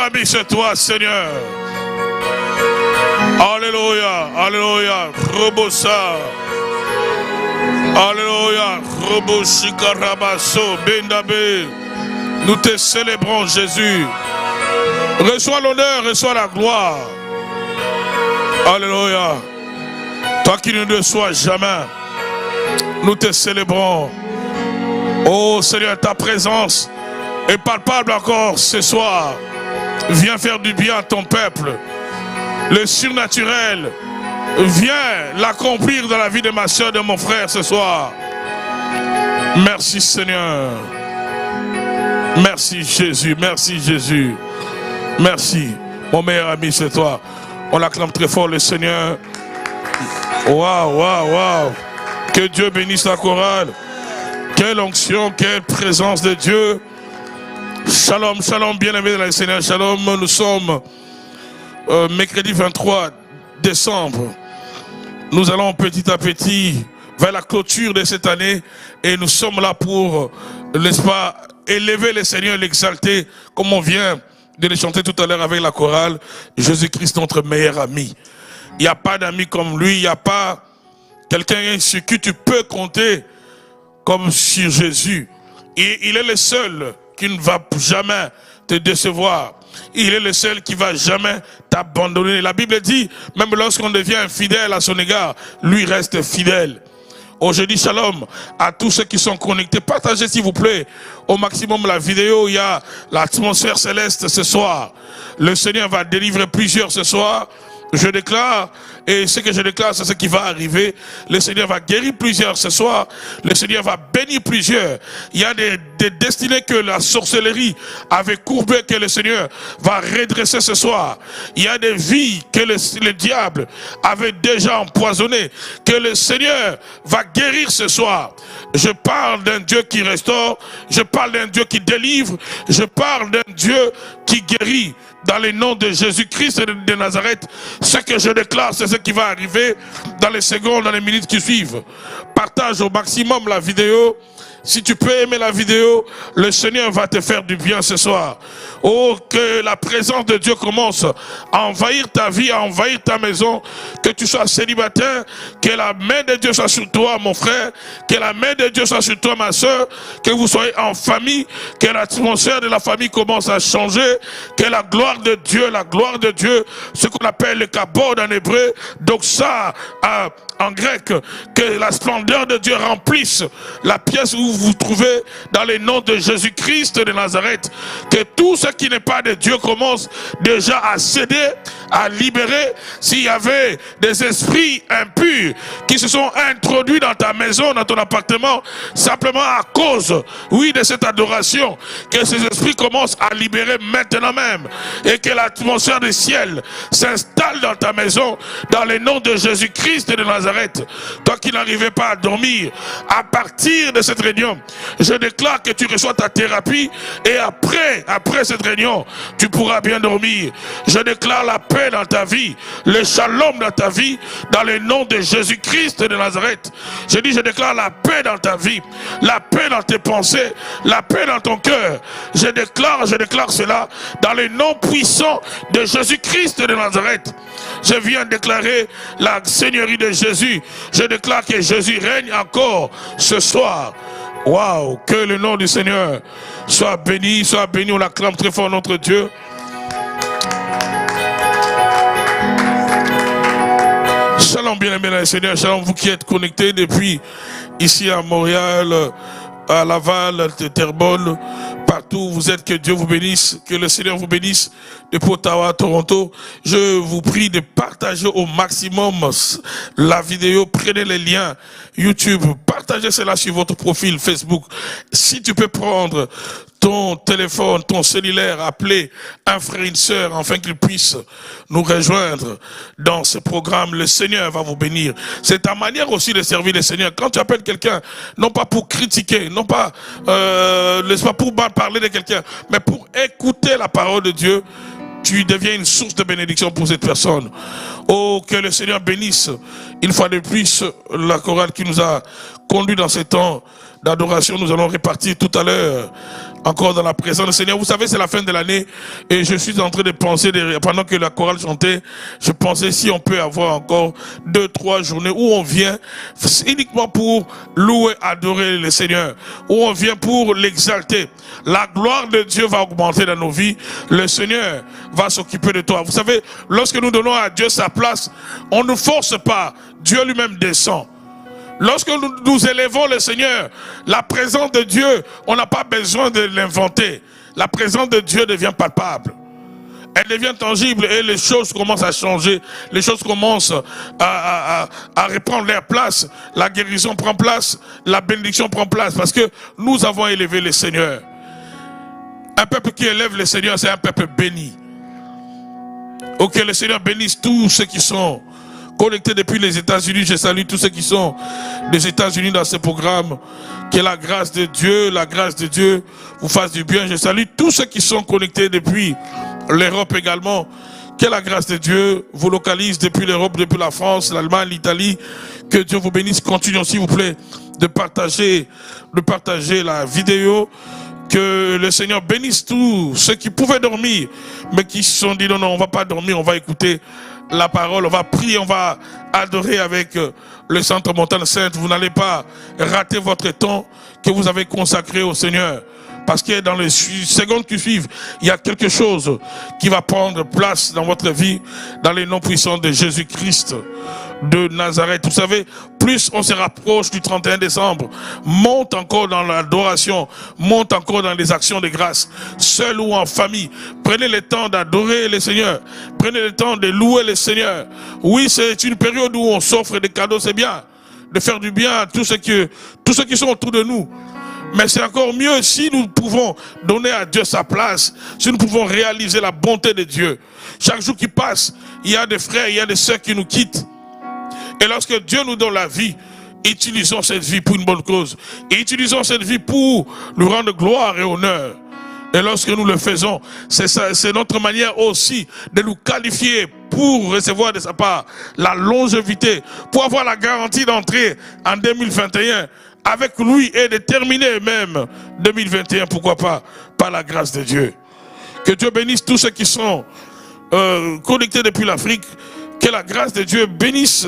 Ami, c'est toi, Seigneur. Alléluia, alléluia, Robosa. Alléluia, Roboshikarabaso, Bendabe. Nous te célébrons, Jésus. Reçois l'honneur, reçois la gloire. Alléluia. Toi qui ne reçois jamais, nous te célébrons. Oh Seigneur, ta présence est palpable encore ce soir. Viens faire du bien à ton peuple. Le surnaturel, viens l'accomplir dans la vie de ma soeur, de mon frère ce soir. Merci Seigneur. Merci Jésus, merci Jésus. Merci. Mon meilleur ami, c'est toi. On l'acclame très fort, le Seigneur. Waouh, waouh, waouh. Que Dieu bénisse la chorale. Quelle onction, quelle présence de Dieu. Shalom, shalom, bien-aimés dans le Seigneur. Shalom, nous sommes mercredi 23 décembre. Nous allons petit à petit vers la clôture de cette année. Et nous sommes là pour, n'est-ce pas, élever le Seigneur, l'exalter, comme on vient de le chanter tout à l'heure avec la chorale. Jésus-Christ, notre meilleur ami. Il n'y a pas d'ami comme lui. Il n'y a pas quelqu'un sur qui tu peux compter comme sur Jésus. Et il est le seul qui ne va jamais te décevoir. Il est le seul qui ne va jamais t'abandonner. La Bible dit, même lorsqu'on devient infidèle à son égard, lui reste fidèle. Oh, je dis shalom à tous ceux qui sont connectés. Partagez s'il vous plaît au maximum la vidéo. Il y a l'atmosphère céleste ce soir. Le Seigneur va délivrer plusieurs ce soir. Je déclare, et ce que je déclare, c'est ce qui va arriver. Le Seigneur va guérir plusieurs ce soir. Le Seigneur va bénir plusieurs. Il y a des destinées que la sorcellerie avait courbées, que le Seigneur va redresser ce soir. Il y a des vies que le diable avait déjà empoisonnées, que le Seigneur va guérir ce soir. Je parle d'un Dieu qui restaure. Je parle d'un Dieu qui délivre. Je parle d'un Dieu qui guérit. Dans le nom de Jésus-Christ de Nazareth, ce que je déclare, c'est ce qui va arriver dans les secondes, dans les minutes qui suivent. Partage au maximum la vidéo. Si tu peux aimer la vidéo, le Seigneur va te faire du bien ce soir. Oh, que la présence de Dieu commence à envahir ta vie, à envahir ta maison. Que tu sois célibataire, que la main de Dieu soit sur toi, mon frère. Que la main de Dieu soit sur toi, ma soeur. Que vous soyez en famille. Que l'atmosphère de la famille commence à changer. Que la gloire de Dieu, ce qu'on appelle le kabod en hébreu, donc ça, en grec, que la splendeur de Dieu remplisse la pièce où vous vous trouvez dans le nom de Jésus-Christ de Nazareth. Que tout ce qui n'est pas de Dieu commence déjà à céder, à libérer. S'il y avait des esprits impurs qui se sont introduits dans ta maison, dans ton appartement, simplement à cause, oui, de cette adoration, que ces esprits commencent à libérer maintenant même et que l'atmosphère du ciel s'installe dans ta maison dans le nom de Jésus-Christ de Nazareth. Toi qui n'arrivais pas à dormir, à partir de cette réunion, je déclare que tu reçois ta thérapie et après cette réunion, tu pourras bien dormir. Je déclare la paix dans ta vie, le shalom dans ta vie, dans le nom de Jésus-Christ de Nazareth. Je déclare la paix dans ta vie, la paix dans tes pensées, la paix dans ton cœur. Je déclare cela dans le nom puissant de Jésus-Christ de Nazareth. Je viens déclarer la seigneurie de Jésus. Je déclare que Jésus règne encore ce soir. Waouh, que le nom du Seigneur soit béni, on l'acclame très fort notre Dieu. Shalom bien-aimés dans le Seigneur, shalom vous qui êtes connectés depuis ici à Montréal, à Laval, à Terrebonne, partout où vous êtes, que Dieu vous bénisse, que le Seigneur vous bénisse, depuis Ottawa, Toronto. Je vous prie de partager au maximum la vidéo, prenez les liens YouTube, partagez cela sur votre profil Facebook. Si tu peux prendre ton téléphone, ton cellulaire, appeler un frère, une sœur, afin qu'ils puissent nous rejoindre dans ce programme. Le Seigneur va vous bénir. C'est ta manière aussi de servir le Seigneur. Quand tu appelles quelqu'un, non pas pour critiquer, non pas, n'est-ce pas, pour mal parler de quelqu'un, mais pour écouter la parole de Dieu, tu deviens une source de bénédiction pour cette personne. Oh, que le Seigneur bénisse une fois de plus la chorale qui nous a conduits dans ces temps d'adoration. Nous allons répartir tout à l'heure encore dans la présence du Seigneur. Vous savez, c'est la fin de l'année et je suis en train de penser, pendant que la chorale chantait, je pensais si on peut avoir encore 2-3 journées où on vient uniquement pour louer, adorer le Seigneur, où on vient pour l'exalter. La gloire de Dieu va augmenter dans nos vies. Le Seigneur va s'occuper de toi. Vous savez, lorsque nous donnons à Dieu sa place, on ne force pas. Dieu lui-même descend. Lorsque nous élevons le Seigneur, la présence de Dieu, on n'a pas besoin de l'inventer. La présence de Dieu devient palpable. Elle devient tangible et les choses commencent à changer. Les choses commencent à reprendre leur place. La guérison prend place, la bénédiction prend place parce que nous avons élevé le Seigneur. Un peuple qui élève le Seigneur, c'est un peuple béni. Oh, que le Seigneur bénisse tous ceux qui sont connectés depuis les États-Unis. Je salue tous ceux qui sont des États-Unis dans ce programme. Que la grâce de Dieu vous fasse du bien. Je salue tous ceux qui sont connectés depuis l'Europe également. Que la grâce de Dieu vous localise depuis l'Europe, depuis la France, l'Allemagne, l'Italie. Que Dieu vous bénisse. Continuons s'il vous plaît de partager la vidéo. Que le Seigneur bénisse tous ceux qui pouvaient dormir, mais qui se sont dit non, on va pas dormir, on va écouter la parole, on va prier, on va adorer avec le Centre Montagne Sainte. Vous n'allez pas rater votre temps que vous avez consacré au Seigneur. Parce que dans les secondes qui suivent, il y a quelque chose qui va prendre place dans votre vie, dans les noms puissants de Jésus-Christ de Nazareth. Vous savez, plus on se rapproche du 31 décembre, monte encore dans l'adoration, monte encore dans les actions de grâce, seul ou en famille. Prenez le temps d'adorer le Seigneur, prenez le temps de louer le Seigneur. Oui, c'est une période où on s'offre des cadeaux, c'est bien, de faire du bien à tous ceux qui sont autour de nous. Mais c'est encore mieux si nous pouvons donner à Dieu sa place, si nous pouvons réaliser la bonté de Dieu. Chaque jour qui passe, il y a des frères, il y a des sœurs qui nous quittent. Et lorsque Dieu nous donne la vie, utilisons cette vie pour une bonne cause. Et utilisons cette vie pour nous rendre gloire et honneur. Et lorsque nous le faisons, c'est notre manière aussi de nous qualifier pour recevoir de sa part la longévité, pour avoir la garantie d'entrer en 2021 avec lui et de terminer même 2021, pourquoi pas, par la grâce de Dieu. Que Dieu bénisse tous ceux qui sont connectés depuis l'Afrique. Que la grâce de Dieu bénisse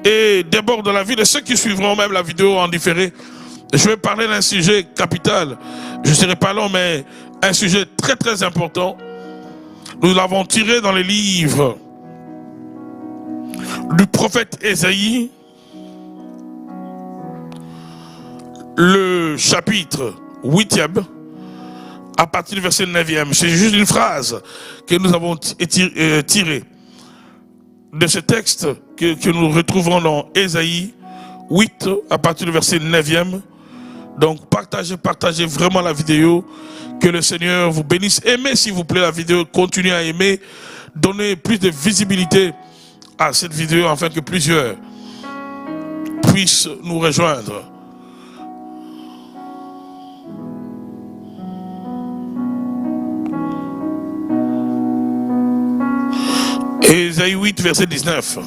et déborde dans la vie de ceux qui suivront même la vidéo en différé. Je vais parler d'un sujet capital. Je ne serai pas long, mais un sujet très très important. Nous l'avons tiré dans les livres du prophète Ésaïe, le chapitre 8e, à partir du verset 9e. C'est juste une phrase que nous avons tirée de ce texte que nous retrouvons dans Ésaïe 8, à partir du verset 9e. Donc partagez vraiment la vidéo. Que le Seigneur vous bénisse. Aimez s'il vous plaît la vidéo, continuez à aimer. Donnez plus de visibilité à cette vidéo afin que plusieurs puissent nous rejoindre. Ésaïe 8, verset 19.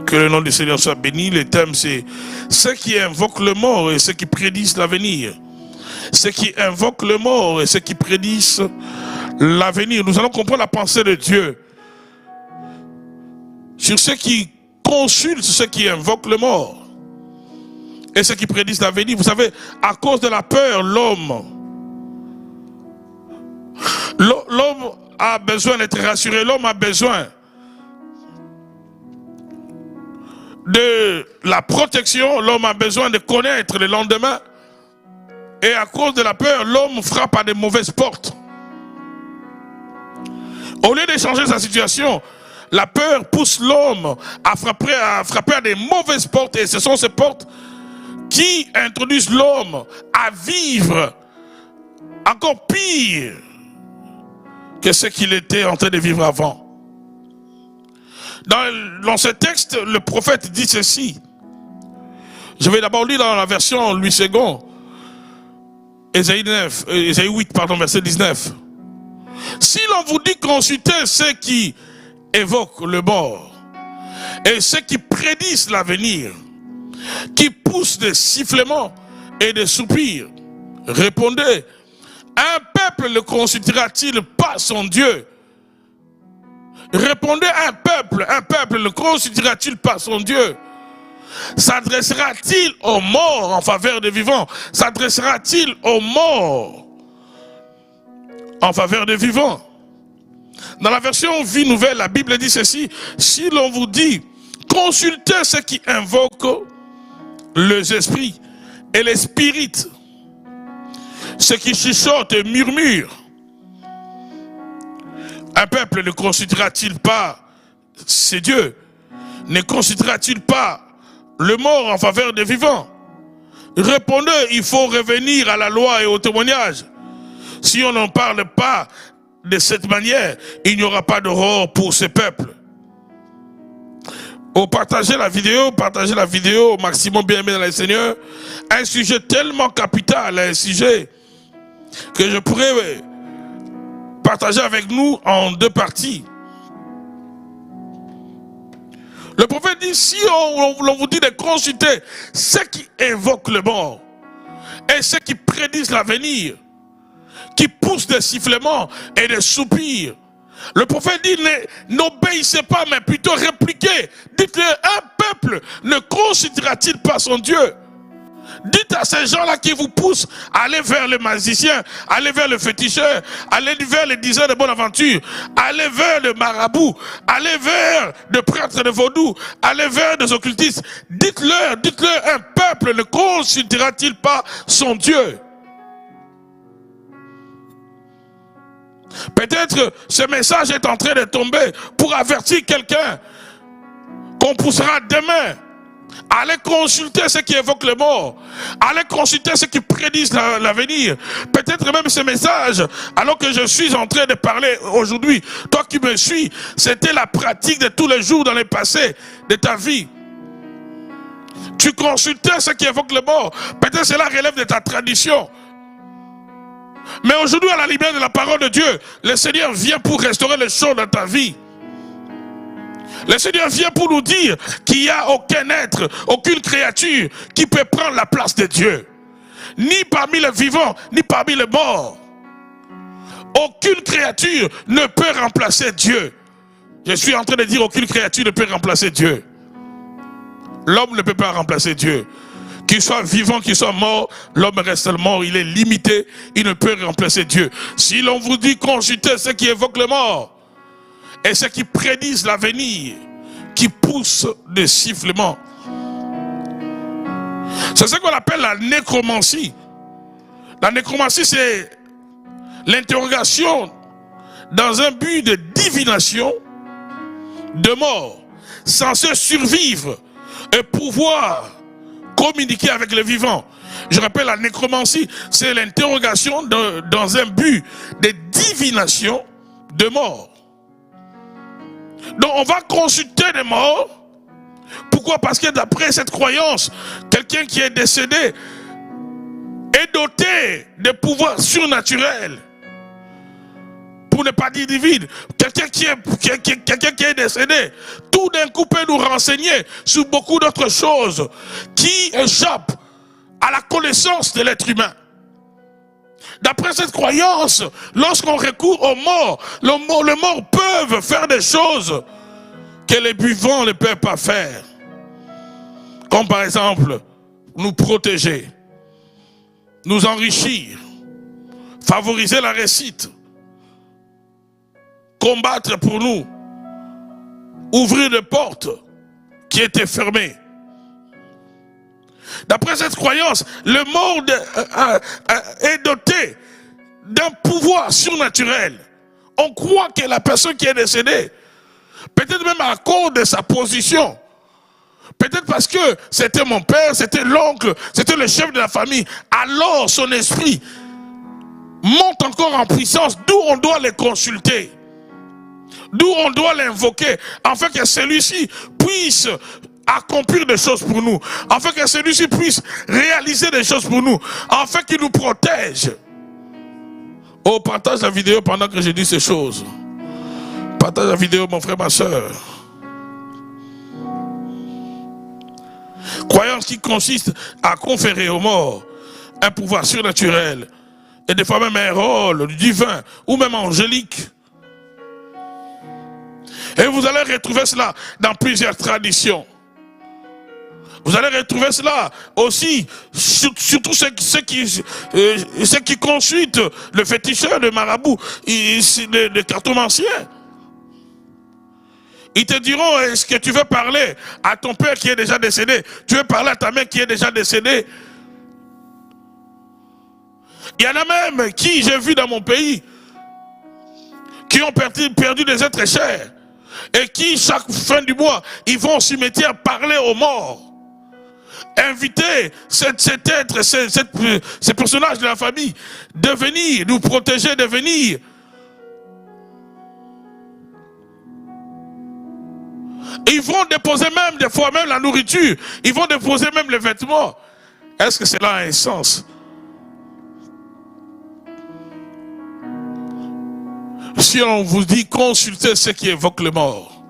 Que le nom du Seigneur soit béni. Le thème c'est ceux qui invoquent le mort et ceux qui prédisent l'avenir. Ceux qui invoquent le mort et ceux qui prédisent l'avenir. Nous allons comprendre la pensée de Dieu sur ceux qui consultent ceux qui invoquent le mort et ceux qui prédisent l'avenir. Vous savez, à cause de la peur, l'homme a besoin d'être rassuré. L'homme a besoin de la protection. L'homme a besoin de connaître le lendemain. Et à cause de la peur, l'homme frappe à des mauvaises portes. Au lieu de changer sa situation, la peur pousse l'homme à frapper à des mauvaises portes. Et ce sont ces portes qui introduisent l'homme à vivre encore pire que ce qu'il était en train de vivre avant. Dans ce texte, le prophète dit ceci. Je vais d'abord lire dans la version Louis II. Ésaïe 8, verset 19. Si l'on vous dit consultez ceux qui évoquent le mort et ceux qui prédisent l'avenir, qui poussent des sifflements et des soupirs, répondez, un peuple ne consultera-t-il pas son Dieu? Répondez, un peuple ne consultera-t-il pas son Dieu? S'adressera-t-il aux morts en faveur des vivants? S'adressera-t-il aux morts en faveur des vivants? Dans la version Vie Nouvelle, la Bible dit ceci: si l'on vous dit, consultez ceux qui invoquent les esprits et les spirites, ceux qui chuchotent et murmurent, un peuple ne consultera-t-il pas ses dieux? Ne consultera-t-il pas le mort en faveur des vivants? Répondez, il faut revenir à la loi et au témoignage. Si on n'en parle pas de cette manière, il n'y aura pas d'aurore pour ce peuple. Oh, partagez la vidéo au maximum, bien aimé dans le Seigneur. Un sujet tellement capital, un sujet que je pourrais partager avec nous en deux parties. Le prophète dit, si on vous dit de consulter ceux qui évoquent le mort et ceux qui prédisent l'avenir, qui poussent des sifflements et des soupirs, le prophète dit, n'obéissez pas, mais plutôt répliquez. Dites-le, un peuple ne consultera-t-il pas son Dieu? Dites à ces gens-là qui vous poussent à aller vers les magiciens, aller vers le féticheur, aller vers les diseurs de bonne aventure, aller vers le marabout, aller vers des prêtres de vaudou, aller vers des occultistes. Dites-leur, un peuple ne consultera-t-il pas son Dieu? Peut-être ce message est en train de tomber pour avertir quelqu'un qu'on poussera demain. Allez consulter ceux qui évoquent le mort. Allez consulter ceux qui prédisent l'avenir. Peut-être même ce message, alors que je suis en train de parler aujourd'hui, toi qui me suis, c'était la pratique de tous les jours dans le passé de ta vie. Tu consultais ceux qui évoquent le mort. Peut-être cela relève de ta tradition. Mais aujourd'hui, à la lumière de la parole de Dieu, le Seigneur vient pour restaurer les choses dans ta vie. Le Seigneur vient pour nous dire qu'il n'y a aucun être, aucune créature qui peut prendre la place de Dieu. Ni parmi les vivants, ni parmi les morts. Aucune créature ne peut remplacer Dieu. Je suis en train de dire aucune créature ne peut remplacer Dieu. L'homme ne peut pas remplacer Dieu. Qu'il soit vivant, qu'il soit mort, l'homme reste mort, il est limité, il ne peut remplacer Dieu. Si l'on vous dit consultez ceux qui évoquent le mort, et ceux qui prédisent l'avenir, qui poussent des sifflements. C'est ce qu'on appelle la nécromancie. La nécromancie, c'est l'interrogation dans un but de divination de mort, censé survivre et pouvoir communiquer avec les vivants. Je rappelle, la nécromancie, c'est l'interrogation dans un but de divination de mort. Donc on va consulter les morts. Pourquoi? Parce que d'après cette croyance, quelqu'un qui est décédé est doté de pouvoirs surnaturels. Pour ne pas dire divine. Quelqu'un qui est décédé, tout d'un coup peut nous renseigner sur beaucoup d'autres choses qui échappent à la connaissance de l'être humain. D'après cette croyance, lorsqu'on recourt aux morts, les morts peuvent faire des choses que les vivants ne peuvent pas faire. Comme par exemple, nous protéger, nous enrichir, favoriser la réussite, combattre pour nous, ouvrir des portes qui étaient fermées. D'après cette croyance, le mort est doté d'un pouvoir surnaturel. On croit que la personne qui est décédée, peut-être même à cause de sa position, peut-être parce que c'était mon père, c'était l'oncle, c'était le chef de la famille, alors son esprit monte encore en puissance, d'où on doit les consulter, d'où on doit l'invoquer, afin que celui-ci puisse accomplir des choses pour nous, afin que celui-ci puisse réaliser des choses pour nous, afin qu'il nous protège. Oh, partage la vidéo pendant que je dis ces choses. Partage la vidéo, mon frère, ma soeur. Croyance qui consiste à conférer aux morts un pouvoir surnaturel et des fois même un rôle divin ou même angélique. Et vous allez retrouver cela dans plusieurs traditions. Vous allez retrouver cela aussi, surtout ceux qui consultent le féticheur, le marabout, le cartomancien. Ils te diront, est-ce que tu veux parler à ton père qui est déjà décédé? Tu veux parler à ta mère qui est déjà décédée? Il y en a même qui, j'ai vu dans mon pays, qui ont perdu des êtres chers. Et qui, chaque fin du mois, ils vont au cimetière parler aux morts. Inviter cet être, ces personnages de la famille, de venir, nous protéger, de venir. Ils vont déposer même, des fois même la nourriture. Ils vont déposer même les vêtements. Est-ce que cela a un sens? Si on vous dit consultez ceux qui évoquent le mort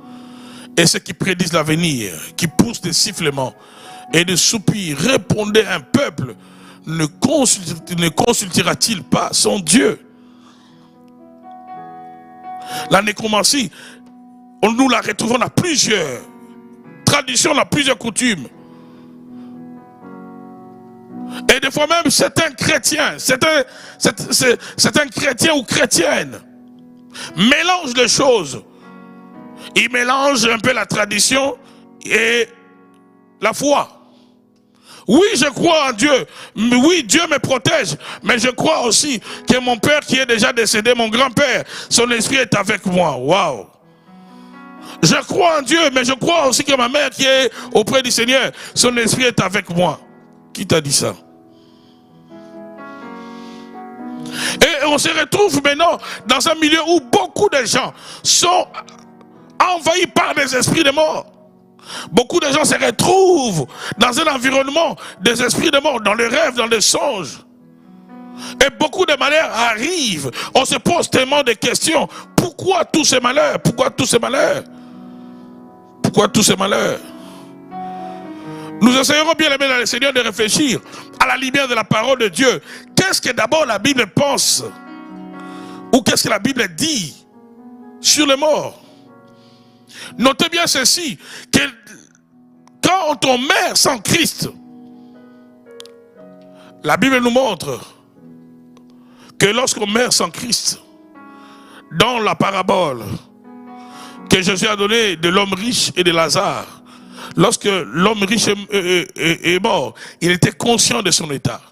et ceux qui prédisent l'avenir, qui poussent des sifflements et des soupirs, répondez un peuple, ne consultera-t-il pas son Dieu? La nécromancie, nous la retrouvons dans plusieurs traditions, dans plusieurs coutumes. Et des fois même certains chrétiens, certains chrétiens ou chrétiennes mélangent les choses. Ils mélangent un peu la tradition et la foi. Oui, je crois en Dieu. Oui, Dieu me protège. Mais je crois aussi que mon père qui est déjà décédé, mon grand-père, son esprit est avec moi. Waouh! Je crois en Dieu, mais je crois aussi que ma mère qui est auprès du Seigneur, son esprit est avec moi. Qui t'a dit ça? Et on se retrouve maintenant dans un milieu où beaucoup de gens sont envahis par des esprits de mort. Beaucoup de gens se retrouvent dans un environnement des esprits de mort, dans les rêves, dans les songes. Et beaucoup de malheurs arrivent. On se pose tellement de questions. Pourquoi tous ces malheurs? Pourquoi tous ces malheurs? Pourquoi tous ces malheurs? Nous essayerons bien aimé dans le Seigneur de réfléchir à la lumière de la parole de Dieu. Qu'est-ce que d'abord la Bible pense? Ou qu'est-ce que la Bible dit sur les morts? Notez bien ceci, que quand on meurt sans Christ, la Bible nous montre que lorsqu'on meurt sans Christ, dans la parabole que Jésus a donnée de l'homme riche et de Lazare, lorsque l'homme riche est mort, il était conscient de son état.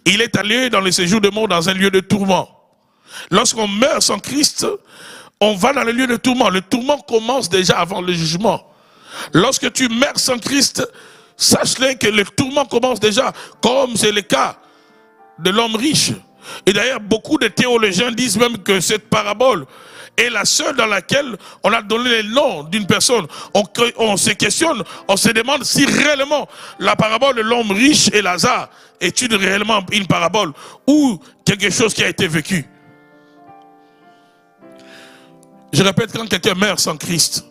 Il est allé dans le séjour de mort dans un lieu de tourment. Lorsqu'on meurt sans Christ, on va dans le lieu de tourment. Le tourment commence déjà avant le jugement. Lorsque tu meurs sans Christ, sache-le que le tourment commence déjà, comme c'est le cas de l'homme riche. Et d'ailleurs, beaucoup de théologiens disent même que cette parabole est la seule dans laquelle on a donné le nom d'une personne. On se questionne, on se demande si réellement la parabole de l'homme riche et Lazare est réellement une parabole ou quelque chose qui a été vécu. Je répète, quand quelqu'un meurt sans Christ,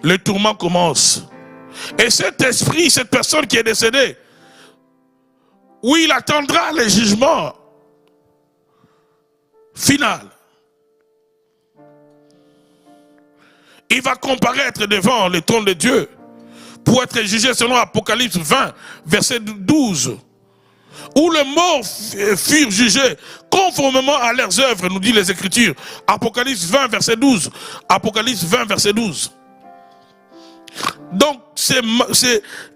le tourment commence. Et cet esprit, cette personne qui est décédée, oui, il attendra le jugement final. Il va comparaître devant le trône de Dieu pour être jugé selon Apocalypse 20, verset 12. Où les morts furent jugés conformément à leurs œuvres, nous dit les Écritures. Apocalypse 20, verset 12. Apocalypse 20, verset 12. Donc, c'est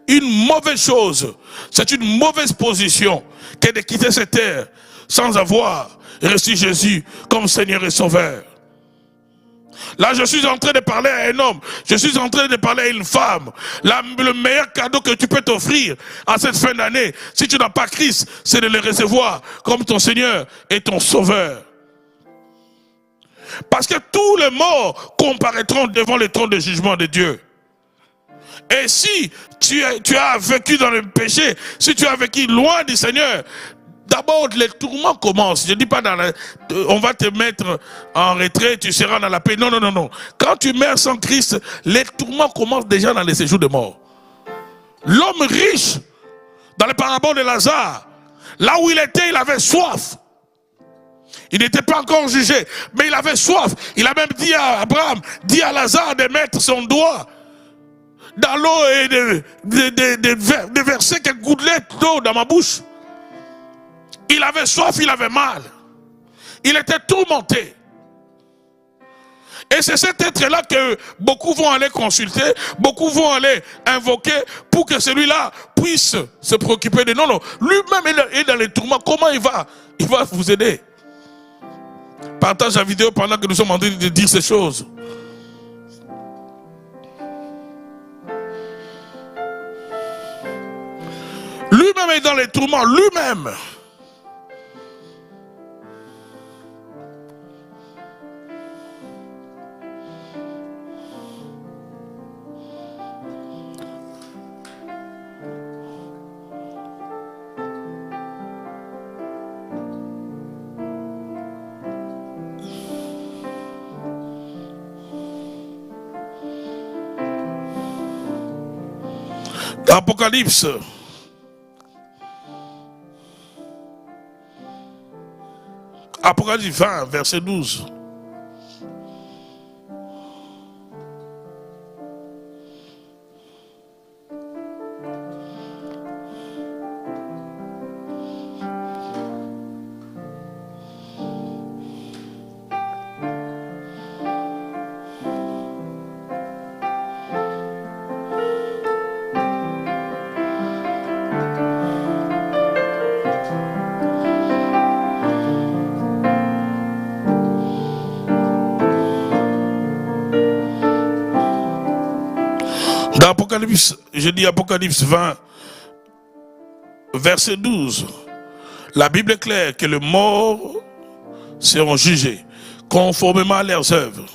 une mauvaise chose, c'est une mauvaise position que de quitter cette terre sans avoir reçu Jésus comme Seigneur et Sauveur. Là, je suis en train de parler à un homme, je suis en train de parler à une femme. Le meilleur cadeau que tu peux t'offrir à cette fin d'année, si tu n'as pas Christ, c'est de le recevoir comme ton Seigneur et ton Sauveur. Parce que tous les morts comparaîtront devant le trône de jugement de Dieu. Et si tu as vécu dans le péché, si tu as vécu loin du Seigneur, D'abord, les tourments commencent. Je ne dis pas on va te mettre en retrait, tu seras dans la paix. Non, non, non, non. Quand tu meurs sans Christ, les tourments commencent déjà dans les séjours de mort. L'homme riche, dans les paraboles de Lazare, là où il était, il avait soif. Il n'était pas encore jugé, mais il avait soif. Il a même dit à Abraham, dit à Lazare de mettre son doigt dans l'eau et de verser quelques gouttelettes d'eau dans ma bouche. Il avait soif, il avait mal. Il était tourmenté. Et c'est cet être-là que beaucoup vont aller consulter, beaucoup vont aller invoquer pour que celui-là puisse se préoccuper de... Non, non, lui-même est dans les tourments. Comment il va vous aider? Partage la vidéo pendant que nous sommes en train de dire ces choses. Lui-même est dans les tourments, lui-même. Apocalypse. Apocalypse 20, verset 12. Dans Apocalypse, je dis Apocalypse 20, verset 12, la Bible est claire que les morts seront jugés conformément à leurs œuvres.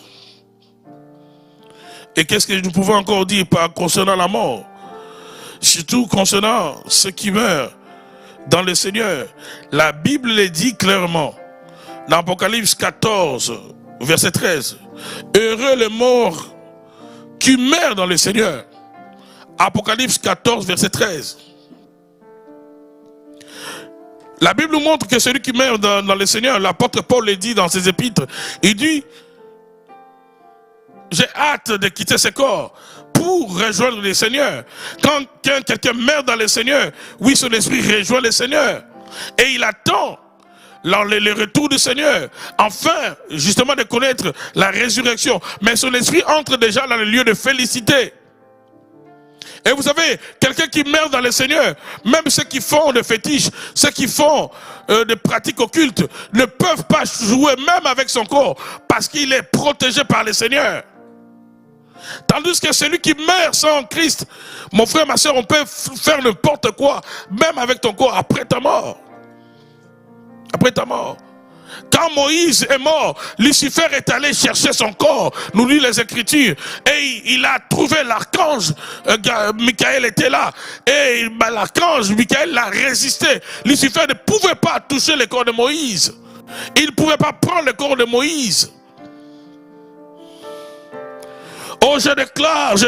Et qu'est-ce que nous pouvons encore dire concernant la mort? Surtout concernant ceux qui meurent dans le Seigneur. La Bible le dit clairement. Dans Apocalypse 14, verset 13. Heureux les morts qui meurent dans le Seigneur. Apocalypse 14, verset 13. La Bible nous montre que celui qui meurt dans le Seigneur, l'apôtre Paul le dit dans ses épîtres, il dit, j'ai hâte de quitter ce corps pour rejoindre le Seigneur. Quand quelqu'un meurt dans le Seigneur, oui, son esprit rejoint le Seigneur. Et il attend le retour du Seigneur, enfin, justement de connaître la résurrection. Mais son esprit entre déjà dans le lieu de félicité. Et vous savez, quelqu'un qui meurt dans le Seigneur, même ceux qui font des fétiches, ceux qui font des pratiques occultes, ne peuvent pas jouer même avec son corps, parce qu'il est protégé par le Seigneur. Tandis que celui qui meurt sans Christ, mon frère, ma soeur, on peut faire n'importe quoi, même avec ton corps, après ta mort. Après ta mort. Quand Moïse est mort, Lucifer est allé chercher son corps, nous lit les Écritures, et il a trouvé l'archange, Michael était là, et l'archange Michael l'a résisté. Lucifer ne pouvait pas toucher le corps de Moïse, il ne pouvait pas prendre le corps de Moïse. Oh, je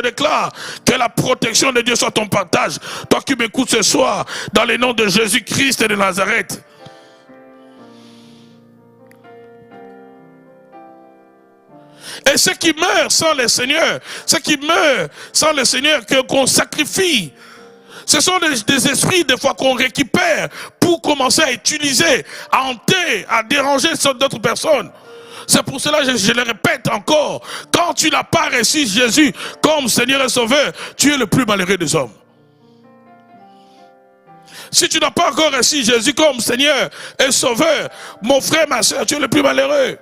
déclare que la protection de Dieu soit ton partage, toi qui m'écoutes ce soir, dans le nom de Jésus-Christ de Nazareth. Et ceux qui meurent sans le Seigneur, ceux qui meurent sans le Seigneur, qu'on sacrifie, ce sont des esprits des fois qu'on récupère pour commencer à utiliser, à hanter, à déranger d'autres personnes. C'est pour cela que je le répète encore, quand tu n'as pas reçu Jésus comme Seigneur et Sauveur, tu es le plus malheureux des hommes. Si tu n'as pas encore reçu Jésus comme Seigneur et Sauveur, mon frère, ma soeur, tu es le plus malheureux.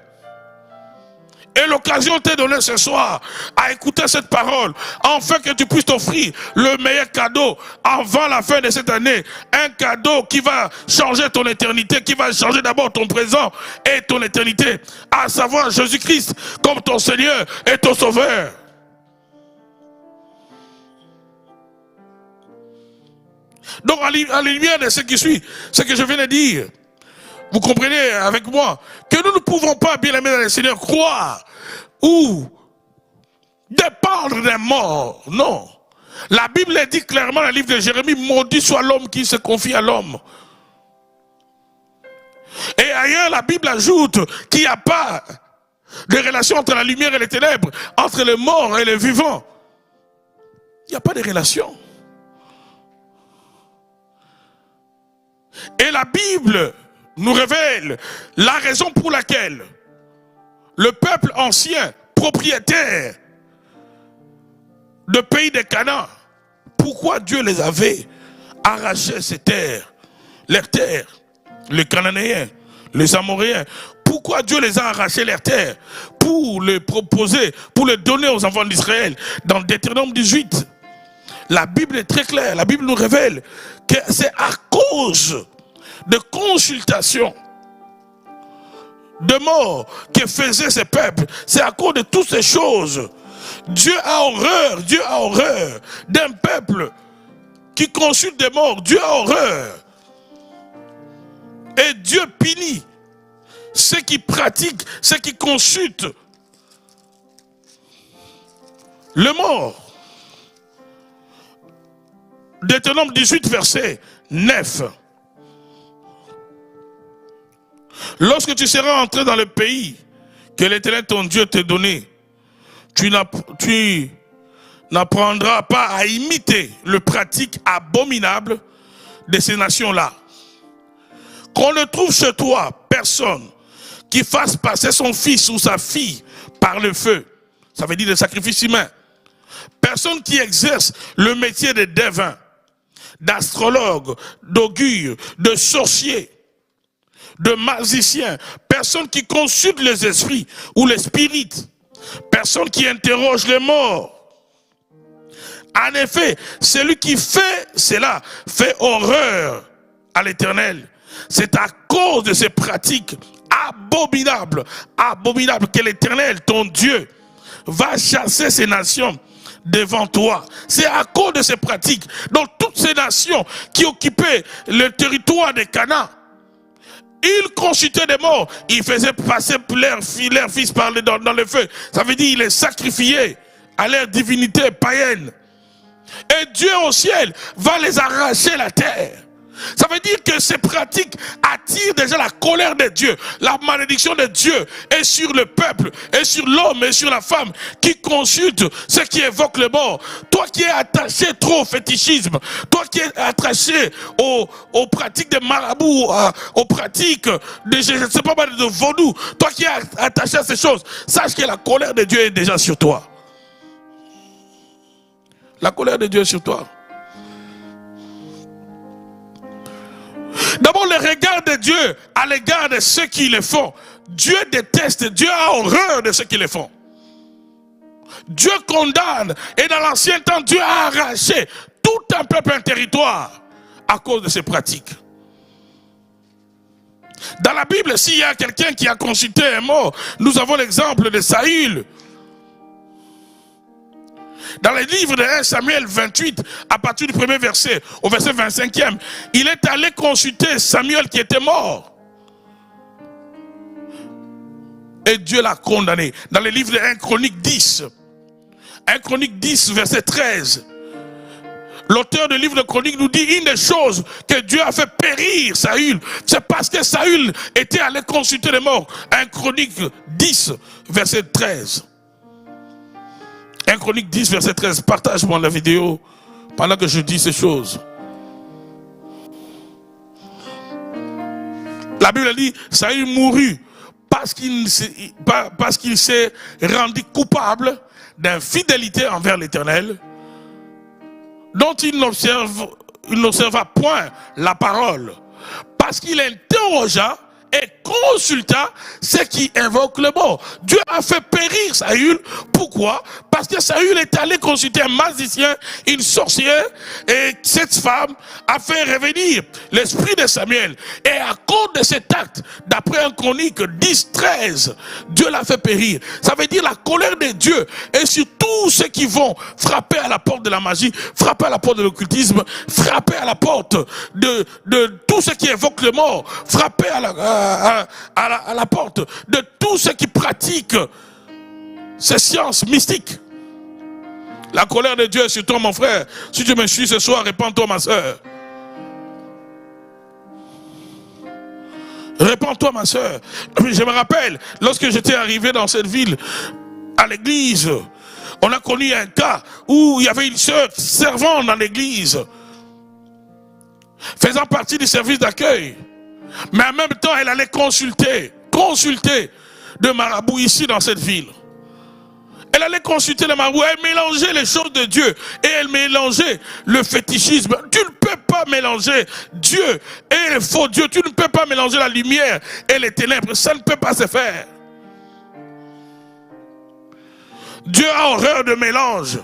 Et l'occasion t'est donnée ce soir à écouter cette parole, afin que tu puisses t'offrir le meilleur cadeau avant la fin de cette année. Un cadeau qui va changer ton éternité, qui va changer d'abord ton présent et ton éternité, à savoir Jésus-Christ comme ton Seigneur et ton Sauveur. Donc à la lumière de ce qui suit, ce que je viens de dire, vous comprenez avec moi que nous ne pouvons pas, bien aimés dans le Seigneur, croire ou dépendre des morts. Non. La Bible dit clairement dans le livre de Jérémie, maudit soit l'homme qui se confie à l'homme. Et ailleurs, la Bible ajoute qu'il n'y a pas de relation entre la lumière et les ténèbres, entre les morts et les vivants. Il n'y a pas de relation. Et la Bible nous révèle la raison pour laquelle le peuple ancien, propriétaire de pays de Canaan, pourquoi Dieu les avait arraché ces terres, leurs terres, les Cananéens, les Amoréens, pourquoi Dieu les a arraché leurs terres pour les proposer, pour les donner aux enfants d'Israël dans Deutéronome 18. La Bible est très claire, la Bible nous révèle que c'est à cause de consultation, de mort que faisaient ces peuples. C'est à cause de toutes ces choses. Dieu a horreur d'un peuple qui consulte des morts. Dieu a horreur. Et Dieu punit ceux qui pratiquent, ceux qui consultent le mort. Deutéronome 18, verset 9. Lorsque tu seras entré dans le pays que l'Éternel ton Dieu t'a donné, tu n'apprendras pas à imiter le pratique abominable de ces nations-là. Qu'on ne trouve chez toi personne qui fasse passer son fils ou sa fille par le feu. Ça veut dire le sacrifice humain. Personne qui exerce le métier de devin, d'astrologue, d'augure, de sorcier, de magicien. Personne qui consulte les esprits ou les spirites. Personne qui interroge les morts. En effet, celui qui fait cela fait horreur à l'Éternel. C'est à cause de ces pratiques abominables que l'Éternel, ton Dieu, va chasser ces nations devant toi. C'est à cause de ces pratiques. Donc toutes ces nations qui occupaient le territoire de Canaan, ils consultaient des morts, ils faisaient passer leur fils dans le feu. Ça veut dire qu'ils les sacrifiaient à leur divinité païenne. Et Dieu au ciel va les arracher la terre. Ça veut dire que ces pratiques attirent déjà la colère de Dieu. La malédiction de Dieu est sur le peuple, et sur l'homme, et sur la femme qui consulte ce qui évoque le mort. Toi qui es attaché trop au fétichisme, toi qui es attaché aux pratiques de marabout, aux pratiques de, je ne sais pas, de vaudou, toi qui es attaché à ces choses, sache que la colère de Dieu est déjà sur toi. La colère de Dieu est sur toi. D'abord, le regard de Dieu à l'égard de ceux qui le font. Dieu déteste, Dieu a horreur de ceux qui le font. Dieu condamne. Et dans l'ancien temps, Dieu a arraché tout un peuple, un territoire à cause de ces pratiques. Dans la Bible, s'il y a quelqu'un qui a consulté un mort, nous avons l'exemple de Saül. Dans le livre de 1 Samuel 28, à partir du premier verset, au verset 25e, il est allé consulter Samuel qui était mort. Et Dieu l'a condamné. Dans le livre de 1 Chronique 10, 1 Chronique 10, verset 13, l'auteur du livre de Chronique nous dit une des choses que Dieu a fait périr Saül, c'est parce que Saül était allé consulter les morts. 1 Chronique 10, verset 13. 1 Chronique 10, verset 13. Partage-moi la vidéo pendant que je dis ces choses. La Bible dit, Saül mourut parce qu'il s'est rendu coupable d'infidélité envers l'Éternel, dont il n'observa point la parole, parce qu'il interrogea et consulta ceux qui invoquent le mort. Dieu a fait périr Saül. Pourquoi? Parce que Saül est allé consulter un magicien, une sorcière, et cette femme a fait revenir l'esprit de Samuel. Et à cause de cet acte, d'après un Chronique 10-13, Dieu l'a fait périr. Ça veut dire la colère de Dieu est sur tous ceux qui vont frapper à la porte de la magie, frapper à la porte de l'occultisme, frapper à la porte de tous ceux qui évoquent le mort, frapper à la porte de tous ceux qui pratiquent ces sciences mystiques. La colère de Dieu est sur toi, mon frère. Si tu me suis ce soir, répands-toi, ma soeur. Répands-toi, ma soeur. Je me rappelle, lorsque j'étais arrivé dans cette ville, à l'église, on a connu un cas où il y avait une soeur servant dans l'église, faisant partie du service d'accueil. Mais en même temps, elle allait consulter de marabouts ici dans cette ville. Elle allait consulter le marabout, elle mélangeait les choses de Dieu et elle mélangeait le fétichisme. Tu ne peux pas mélanger Dieu et le faux Dieu. Tu ne peux pas mélanger la lumière et les ténèbres. Ça ne peut pas se faire. Dieu a horreur de mélange.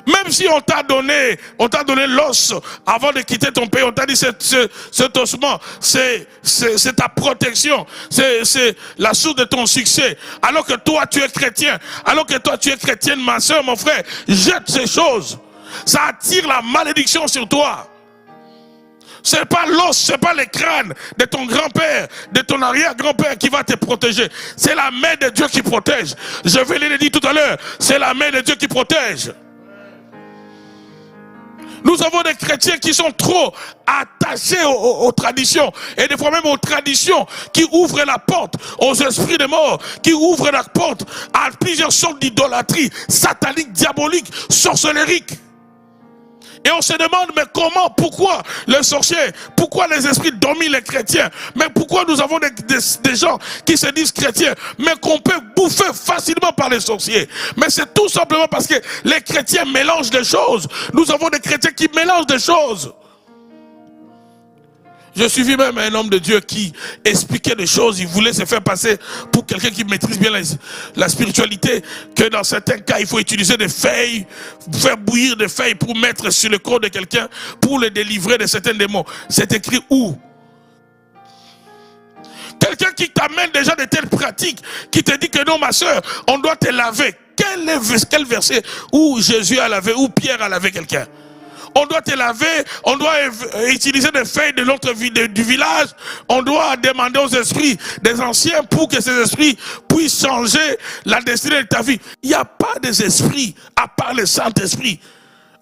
Même si on t'a donné l'os avant de quitter ton pays, on t'a dit cet ossement, c'est ta protection, c'est la source de ton succès. Alors que toi tu es chrétien, alors que toi tu es chrétienne, ma soeur, mon frère, jette ces choses. Ça attire la malédiction sur toi. C'est pas l'os, c'est pas le crâne de ton grand-père, de ton arrière-grand-père qui va te protéger. C'est la main de Dieu qui protège. Je vais le dire tout à l'heure, c'est la main de Dieu qui protège. Nous avons des chrétiens qui sont trop attachés aux traditions. Et des fois même aux traditions qui ouvrent la porte aux esprits de mort. Qui ouvrent la porte à plusieurs sortes d'idolâtrie satanique, diabolique, sorcellerique. Et on se demande, mais comment, pourquoi les sorciers, pourquoi les esprits dominent les chrétiens? Mais pourquoi nous avons des gens qui se disent chrétiens, mais qu'on peut bouffer facilement par les sorciers? Mais c'est tout simplement parce que les chrétiens mélangent des choses. Nous avons des chrétiens qui mélangent des choses. Je suivis même un homme de Dieu qui expliquait des choses. Il voulait se faire passer pour quelqu'un qui maîtrise bien la spiritualité. Que dans certains cas, il faut utiliser des feuilles, faire bouillir des feuilles pour mettre sur le corps de quelqu'un, pour le délivrer de certains démons. C'est écrit où? Quelqu'un qui t'amène déjà de telles pratiques, qui te dit que non, ma soeur, on doit te laver. Quel verset où Jésus a lavé, où Pierre a lavé quelqu'un? On doit te laver, on doit utiliser des feuilles de notre du village, on doit demander aux esprits des anciens pour que ces esprits puissent changer la destinée de ta vie. Il n'y a pas des esprits, à part le Saint-Esprit,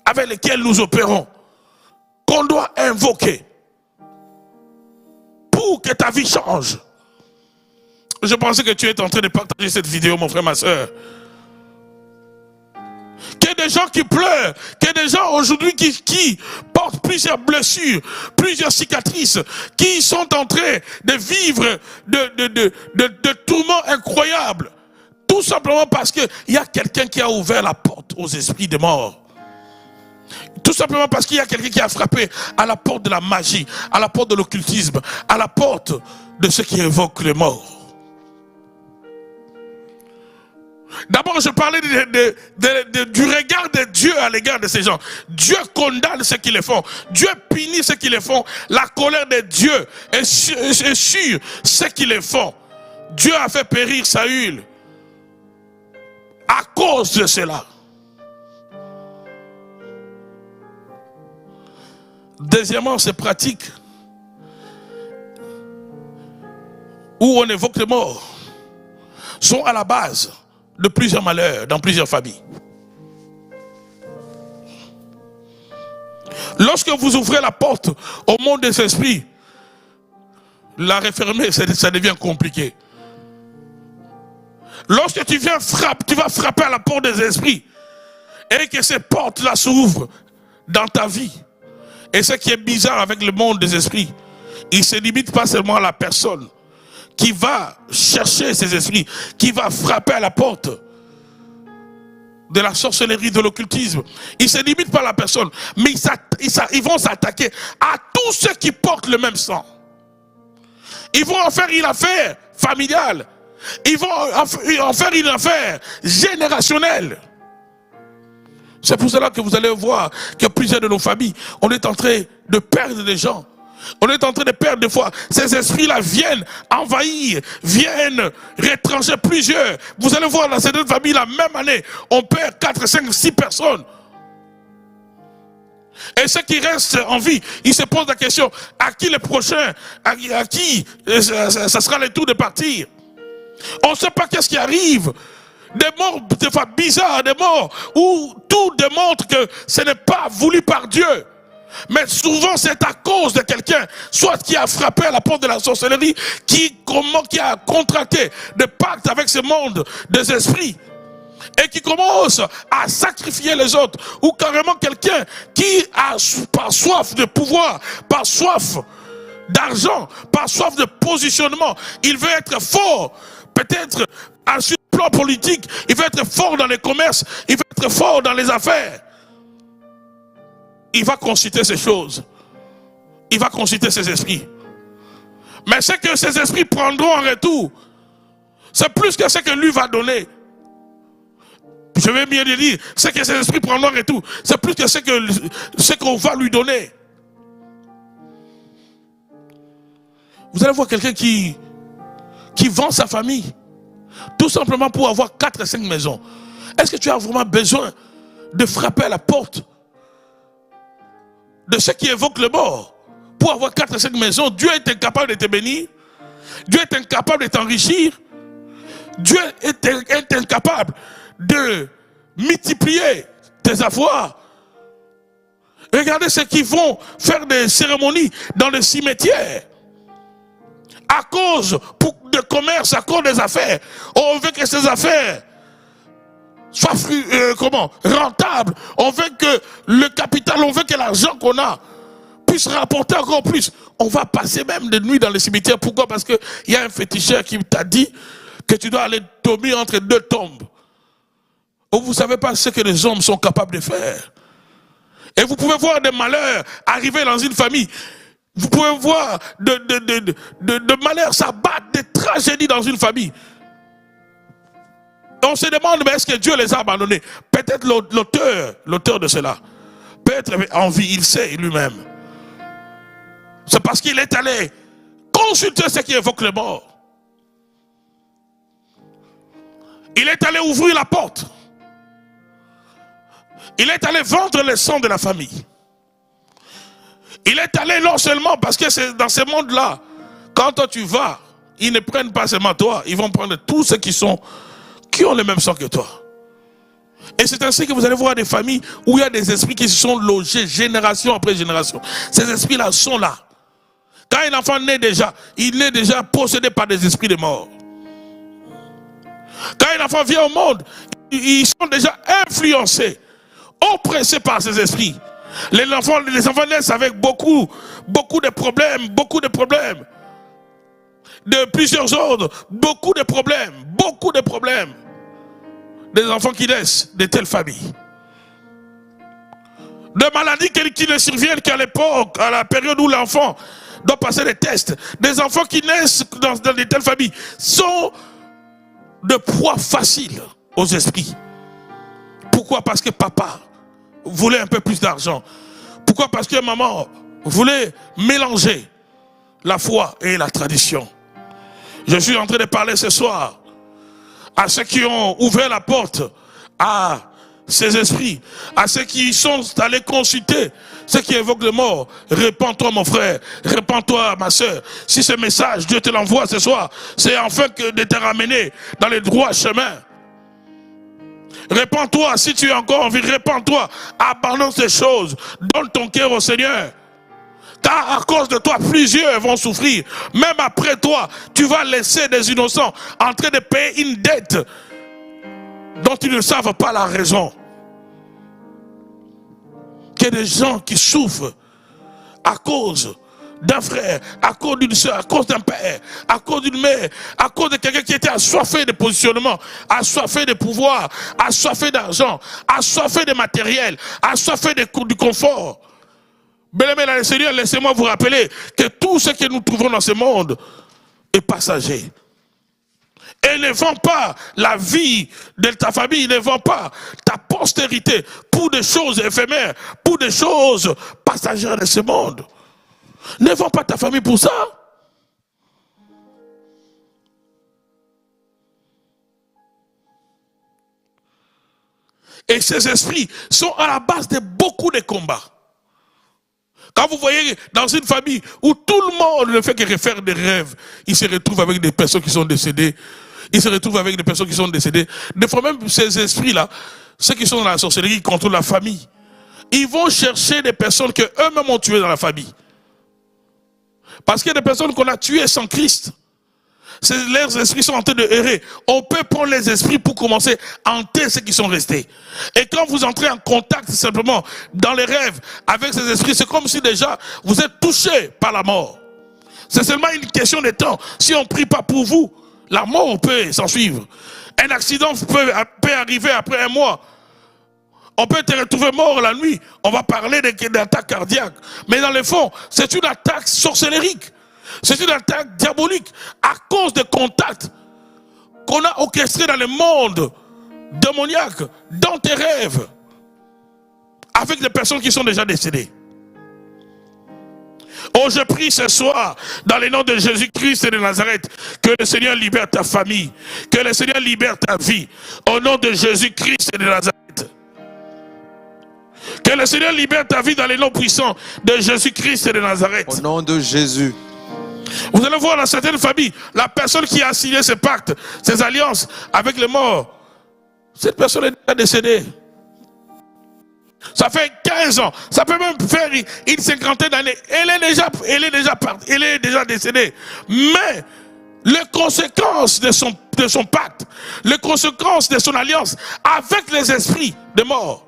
avec lesquels nous opérons, qu'on doit invoquer pour que ta vie change. Je pensais que tu es en train de partager cette vidéo, mon frère, ma soeur. Qu'il y ait des gens qui pleurent, qu'il y ait des gens aujourd'hui qui portent plusieurs blessures, plusieurs cicatrices, qui sont en train de vivre de tourments incroyables. Tout simplement parce qu'il y a quelqu'un qui a ouvert la porte aux esprits des morts. Tout simplement parce qu'il y a quelqu'un qui a frappé à la porte de la magie, à la porte de l'occultisme, à la porte de ceux qui évoquent les morts. D'abord, je parlais du regard de Dieu à l'égard de ces gens. Dieu condamne ceux qui le font. Dieu punit ceux qui le font. La colère de Dieu est sur ceux qui le font. Dieu a fait périr Saül à cause de cela. Deuxièmement, ces pratiques où on évoque les morts sont à la base de plusieurs malheurs dans plusieurs familles. Lorsque vous ouvrez la porte au monde des esprits, la refermer, ça devient compliqué. Lorsque tu vas frapper à la porte des esprits et que ces portes-là s'ouvrent dans ta vie, et ce qui est bizarre avec le monde des esprits, il ne se limite pas seulement à la personne qui va chercher ces esprits, qui va frapper à la porte de la sorcellerie, de l'occultisme. Ils ne se limitent pas à la personne, mais ils vont s'attaquer à tous ceux qui portent le même sang. Ils vont en faire une affaire familiale. Ils vont en faire une affaire générationnelle. C'est pour cela que vous allez voir que plusieurs de nos familles, on est en train de perdre des gens. On est en train de perdre des fois. Ces esprits-là viennent envahir, viennent rétranger plusieurs. Vous allez voir dans cette famille, la même année, on perd 4, 5, 6 personnes. Et ceux qui restent en vie, ils se posent la question, à qui le prochain, à qui ça sera le tour de partir. On ne sait pas qu'est-ce qui arrive. Des morts des fois bizarres, des morts où tout démontre que ce n'est pas voulu par Dieu. Mais souvent c'est à cause de quelqu'un, soit qui a frappé à la porte de la sorcellerie, qui a contracté des pactes avec ce monde des esprits, et qui commence à sacrifier les autres, ou carrément quelqu'un qui a par soif de pouvoir, par soif d'argent, par soif de positionnement, il veut être fort, peut-être sur le plan politique, il veut être fort dans les commerces, il veut être fort dans les affaires. Il va consulter ces choses. Il va consulter ces esprits. Mais ce que ces esprits prendront en retour, c'est plus que ce que lui va donner. Je vais bien le dire, ce que ces esprits prendront en retour, c'est plus que ce qu'on va lui donner. Vous allez voir quelqu'un qui vend sa famille, tout simplement pour avoir 4 et 5 maisons. Est-ce que tu as vraiment besoin de frapper à la porte de ceux qui évoquent le mort pour avoir 4 et 5 maisons? Dieu est incapable de te bénir. Dieu est incapable de t'enrichir. Dieu est incapable de multiplier tes avoirs. Regardez ceux qui vont faire des cérémonies dans les cimetières. À cause de commerce, à cause des affaires. On veut que ces affaires soient rentables. On veut que le capital, on veut que l'argent qu'on a puisse rapporter encore plus. On va passer même des nuits dans les cimetières. Pourquoi? Parce qu'il y a un féticheur qui t'a dit que tu dois aller dormir entre 2 tombes. Ou vous ne savez pas ce que les hommes sont capables de faire. Et vous pouvez voir des malheurs arriver dans une famille. Vous pouvez voir de malheurs s'abattre, des tragédies dans une famille. On se demande, mais est-ce que Dieu les a abandonnés? Peut-être l'auteur de cela, peut-être en vie, il sait lui-même. C'est parce qu'il est allé consulter ce qui évoque le mort. Il est allé ouvrir la porte. Il est allé vendre le sang de la famille. Il est allé non seulement parce que c'est dans ce monde-là, quand toi tu vas, ils ne prennent pas seulement toi, ils vont prendre tous ceux qui ont le même sang que toi. Et c'est ainsi que vous allez voir des familles où il y a des esprits qui se sont logés génération après génération. Ces esprits-là sont là. Quand un enfant naît déjà, il est déjà possédé par des esprits de mort. Quand un enfant vient au monde, ils sont déjà influencés, oppressés par ces esprits. Les enfants naissent avec beaucoup de problèmes, de plusieurs ordres, beaucoup de problèmes. Des enfants qui naissent de telles familles. Des maladies qui ne surviennent qu'à l'époque, à la période où l'enfant doit passer des tests. Des enfants qui naissent dans de telles familles sont de proie facile aux esprits. Pourquoi? Parce que papa voulait un peu plus d'argent. Pourquoi? Parce que maman voulait mélanger la foi et la tradition. Je suis en train de parler ce soir à ceux qui ont ouvert la porte à ces esprits, à ceux qui sont allés consulter ceux qui évoquent le mort. Répands-toi mon frère, répands-toi ma soeur. Si ce message Dieu te l'envoie ce soir, c'est enfin de te ramener dans les droits chemins. Répands-toi, si tu es encore en vie, répands-toi, abandonne ces choses, donne ton cœur au Seigneur. Car à cause de toi, plusieurs vont souffrir. Même après toi, tu vas laisser des innocents en train de payer une dette dont ils ne savent pas la raison. Qu'il y a des gens qui souffrent à cause d'un frère, à cause d'une soeur, à cause d'un père, à cause d'une mère, à cause de quelqu'un qui était assoiffé de positionnement, assoiffé de pouvoir, assoiffé d'argent, assoiffé de matériel, assoiffé du confort. Bien-aimés dans le Seigneur, laissez-moi vous rappeler que tout ce que nous trouvons dans ce monde et passager. Et ne vends pas la vie de ta famille, ne vends pas ta postérité pour des choses éphémères, pour des choses passagères de ce monde. Ne vends pas ta famille pour ça. Et ces esprits sont à la base de beaucoup de combats. Quand vous voyez dans une famille où tout le monde ne fait que refaire des rêves, il se retrouve avec des personnes qui sont décédées. Il se retrouve avec des personnes qui sont décédées. Des fois même ces esprits-là, ceux qui sont dans la sorcellerie, qui contrôlent la famille, ils vont chercher des personnes qu'eux-mêmes ont tuées dans la famille. Parce qu'il y a des personnes qu'on a tuées sans Christ. Leurs esprits sont en train de errer. On peut prendre les esprits pour commencer à hanter ceux qui sont restés. Et quand vous entrez en contact simplement dans les rêves avec ces esprits, c'est comme si déjà vous êtes touché par la mort. C'est seulement une question de temps. Si on ne prie pas pour vous, la mort peut s'en suivre. Un accident peut arriver après un mois. On peut te retrouver mort la nuit. On va parler d'attaque cardiaque. Mais dans le fond, c'est une attaque sorcellérique. C'est une attaque diabolique à cause des contacts qu'on a orchestrés dans le monde démoniaque, dans tes rêves, avec des personnes qui sont déjà décédées. Oh, je prie ce soir, dans le nom de Jésus-Christ de Nazareth, que le Seigneur libère ta famille, que le Seigneur libère ta vie, au nom de Jésus-Christ de Nazareth. Que le Seigneur libère ta vie dans le nom puissant de Jésus-Christ de Nazareth. Au nom de Jésus. Vous allez voir dans certaines familles, la personne qui a signé ces pactes, ces alliances avec les morts, cette personne est déjà décédée. Ça fait 15 ans, ça peut même faire une cinquantaine d'années. Elle est déjà décédée. Mais les conséquences de son pacte, les conséquences de son alliance avec les esprits de mort,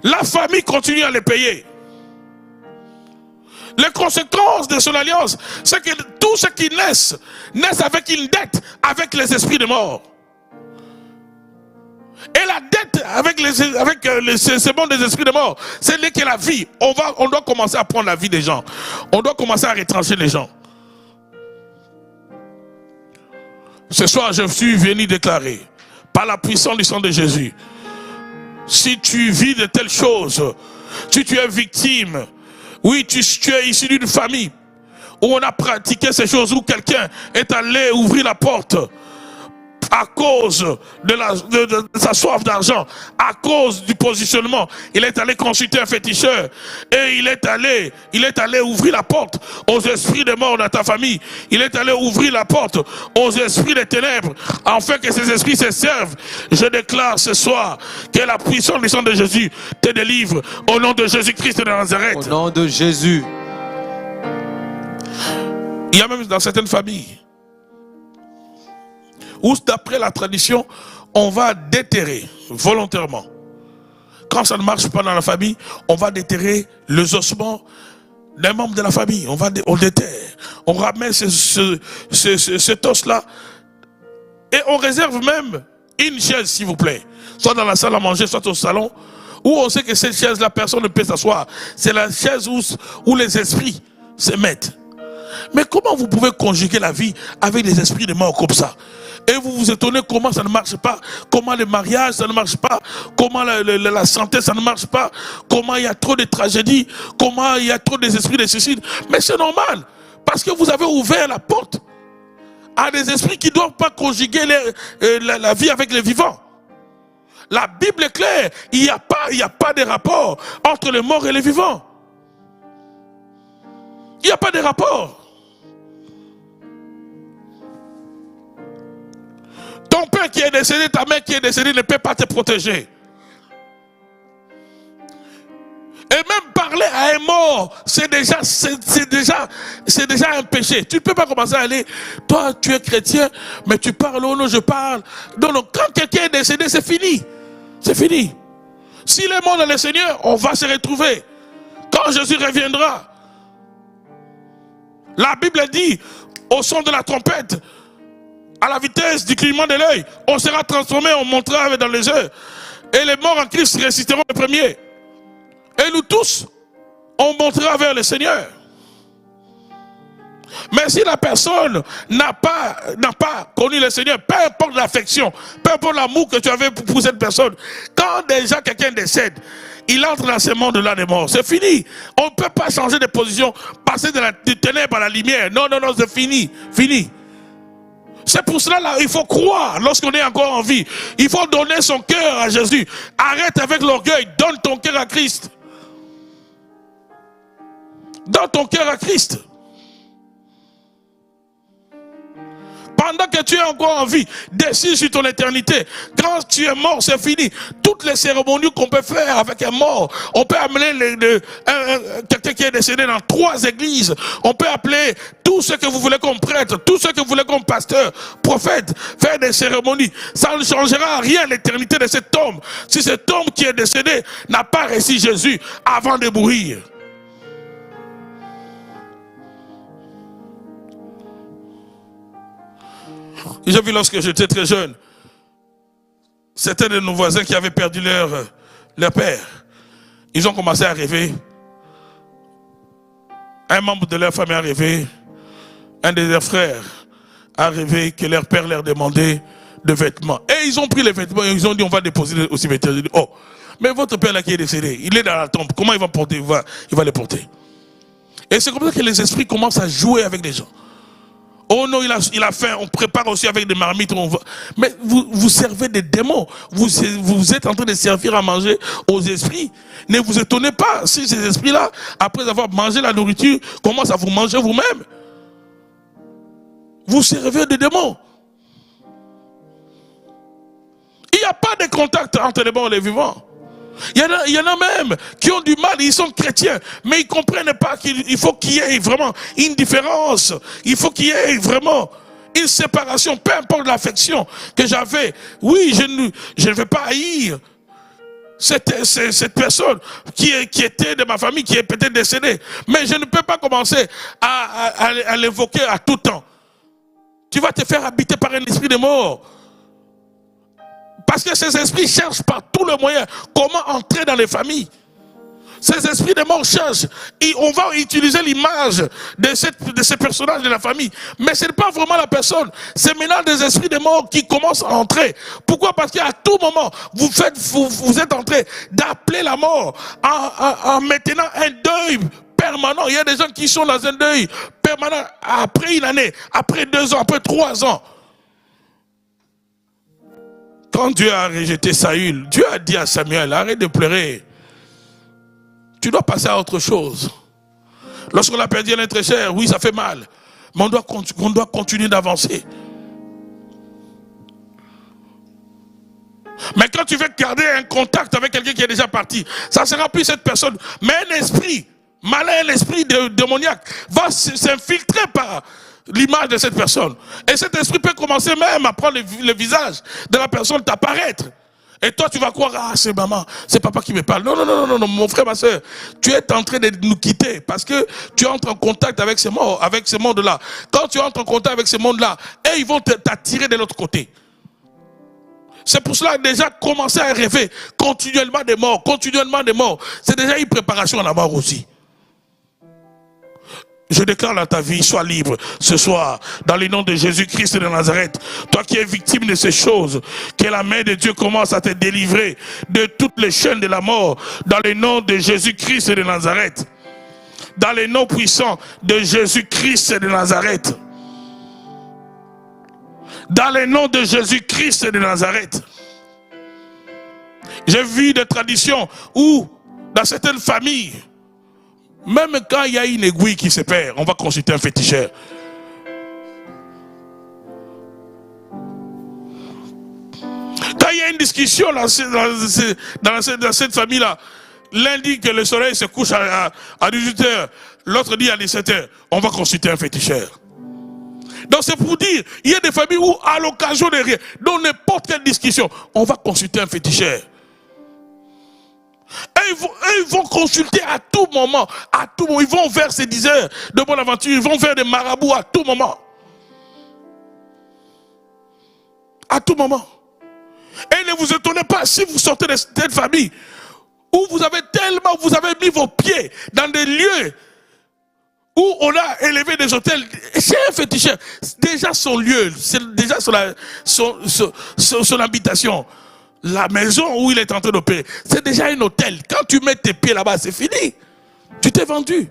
la famille continue à les payer. Les conséquences de son alliance, c'est que tous ceux qui naissent avec une dette avec les esprits de mort. Et la dette avec ce monde des esprits de mort, c'est lié que la vie. On doit commencer à prendre la vie des gens. On doit commencer à retrancher les gens. Ce soir, je suis venu déclarer, par la puissance du sang de Jésus, si tu vis de telles choses, si tu es victime, oui, tu es issu d'une famille où on a pratiqué ces choses, où quelqu'un est allé ouvrir la porte à cause de sa soif d'argent, à cause du positionnement. Il est allé consulter un féticheur et il est allé ouvrir la porte aux esprits de mort dans ta famille. Il est allé ouvrir la porte aux esprits des ténèbres, afin que ces esprits se servent. Je déclare ce soir que la puissance du sang de Jésus te délivre au nom de Jésus-Christ de Nazareth. Au nom de Jésus. Il y a même dans certaines familles où d'après la tradition, on va déterrer volontairement. Quand ça ne marche pas dans la famille, on va déterrer les ossements d'un membre de la famille. On déterre. On ramène cet os-là. Et on réserve même une chaise, s'il vous plaît. Soit dans la salle à manger, soit au salon. Où on sait que cette chaise-là, personne ne peut s'asseoir. C'est la chaise où les esprits se mettent. Mais comment vous pouvez conjuguer la vie avec des esprits de mort comme ça? Et vous vous étonnez comment ça ne marche pas, comment le mariage ça ne marche pas, comment la santé ça ne marche pas, comment il y a trop de tragédies, comment il y a trop d'esprits de suicide. Mais c'est normal, parce que vous avez ouvert la porte à des esprits qui ne doivent pas conjuguer la vie avec les vivants. La Bible est claire, il n'y a pas de rapport entre les morts et les vivants. Il n'y a pas de rapport. Ton père qui est décédé, ta mère qui est décédée ne peut pas te protéger. Et même parler à un mort, c'est déjà un péché. Tu ne peux pas commencer à aller, toi tu es chrétien, mais tu parles, oh non je parle. Non, non, quand quelqu'un est décédé, c'est fini. C'est fini. S'il est mort dans le Seigneur, on va se retrouver. Quand Jésus reviendra, la Bible dit, au son de la trompette, à la vitesse du clignement de l'œil, on sera transformé, on montera dans les yeux. Et les morts en Christ résisteront les premiers. Et nous tous, on montera vers le Seigneur. Mais si la personne n'a pas connu le Seigneur, peu importe l'affection, peu importe l'amour que tu avais pour cette personne, quand déjà quelqu'un décède, il entre dans ce monde-là des morts. C'est fini. On ne peut pas changer de position, passer des ténèbres à la lumière. Non, non, non, c'est fini. Fini. C'est pour cela là, il faut croire lorsqu'on est encore en vie. Il faut donner son cœur à Jésus. Arrête avec l'orgueil. Donne ton cœur à Christ. Donne ton cœur à Christ. Pendant que tu es encore en vie, décide sur ton éternité. Quand tu es mort, c'est fini. Toutes les cérémonies qu'on peut faire avec un mort, on peut amener quelqu'un qui est décédé dans 3 églises. On peut appeler tout ce que vous voulez comme prêtre, tout ce que vous voulez comme pasteur, prophète, faire des cérémonies. Ça ne changera rien l'éternité de cet homme. Si cet homme qui est décédé n'a pas reçu Jésus avant de mourir. J'ai vu lorsque j'étais très jeune, certains de nos voisins qui avaient perdu leur père, ils ont commencé à rêver. Un membre de leur famille a rêvé, un de leurs frères a rêvé que leur père leur demandait de vêtements. Et ils ont pris les vêtements et ils ont dit on va déposer au cimetière. J'ai dit, oh, mais votre père là qui est décédé, il est dans la tombe, comment il va porter, il va les porter. Et c'est comme ça que les esprits commencent à jouer avec les gens. Oh non, il a faim, on prépare aussi avec des marmites. Mais vous servez des démons. Vous êtes en train de servir à manger aux esprits. Ne vous étonnez pas si ces esprits-là, après avoir mangé la nourriture, commencent à vous manger vous-même. Vous servez des démons. Il n'y a pas de contact entre les morts et les vivants. Il y en a même qui ont du mal, ils sont chrétiens, mais ils ne comprennent pas qu'il faut qu'il y ait vraiment une différence. Il faut qu'il y ait vraiment une séparation, peu importe l'affection que j'avais. Oui, je ne vais pas haïr cette personne qui était de ma famille, qui est peut-être décédée. Mais je ne peux pas commencer à l'évoquer à tout temps. Tu vas te faire habiter par un esprit de mort. Parce que ces esprits cherchent par tous les moyens comment entrer dans les familles. Ces esprits de mort cherchent. Et on va utiliser l'image de ces personnages de la famille. Mais ce n'est pas vraiment la personne. C'est maintenant des esprits de mort qui commencent à entrer. Pourquoi? Parce qu'à tout moment, vous êtes en train d'appeler la mort en maintenant un deuil permanent. Il y a des gens qui sont dans un deuil permanent après une année, après 2 ans, après 3 ans. Quand Dieu a rejeté Saül, Dieu a dit à Samuel, arrête de pleurer. Tu dois passer à autre chose. Lorsqu'on a perdu un être cher, oui, ça fait mal. Mais on doit continuer d'avancer. Mais quand tu veux garder un contact avec quelqu'un qui est déjà parti, ça ne sera plus cette personne. Mais un esprit malin, un esprit démoniaque va s'infiltrer par l'image de cette personne. Et cet esprit peut commencer même à prendre le visage de la personne, t'apparaître. Et toi, tu vas croire, ah, c'est maman, c'est papa qui me parle. Non, non, non, non, non, mon frère, ma soeur, tu es en train de nous quitter parce que tu entres en contact avec ce monde-là. Quand tu entres en contact avec ce monde-là, et ils vont t'attirer de l'autre côté. C'est pour cela que déjà commencer à rêver continuellement des morts, c'est déjà une préparation à la mort aussi. Je déclare dans ta vie, sois libre ce soir, dans le nom de Jésus-Christ de Nazareth. Toi qui es victime de ces choses, que la main de Dieu commence à te délivrer de toutes les chaînes de la mort, dans le nom de Jésus-Christ de Nazareth. Dans le nom puissant de Jésus-Christ de Nazareth. Dans le nom de Jésus-Christ de Nazareth. J'ai vu des traditions où, dans certaines familles, même quand il y a une aiguille qui se perd, on va consulter un féticheur. Quand il y a une discussion dans cette famille-là, l'un dit que le soleil se couche à 18h, l'autre dit à 17h, on va consulter un féticheur. Donc c'est pour dire, il y a des familles où à l'occasion de rien, dans n'importe quelle discussion, on va consulter un féticheur. Et ils vont consulter à tout moment, ils vont vers ces diseurs de bonne aventure, ils vont vers des marabouts à tout moment. À tout moment. Et ne vous étonnez pas si vous sortez de cette famille où vous avez mis vos pieds dans des lieux où on a élevé des hôtels, c'est un féticheur. Déjà son lieu, c'est déjà son habitation. La maison où il est en train d'opérer, c'est déjà un hôtel. Quand tu mets tes pieds là-bas, c'est fini. Tu t'es vendu.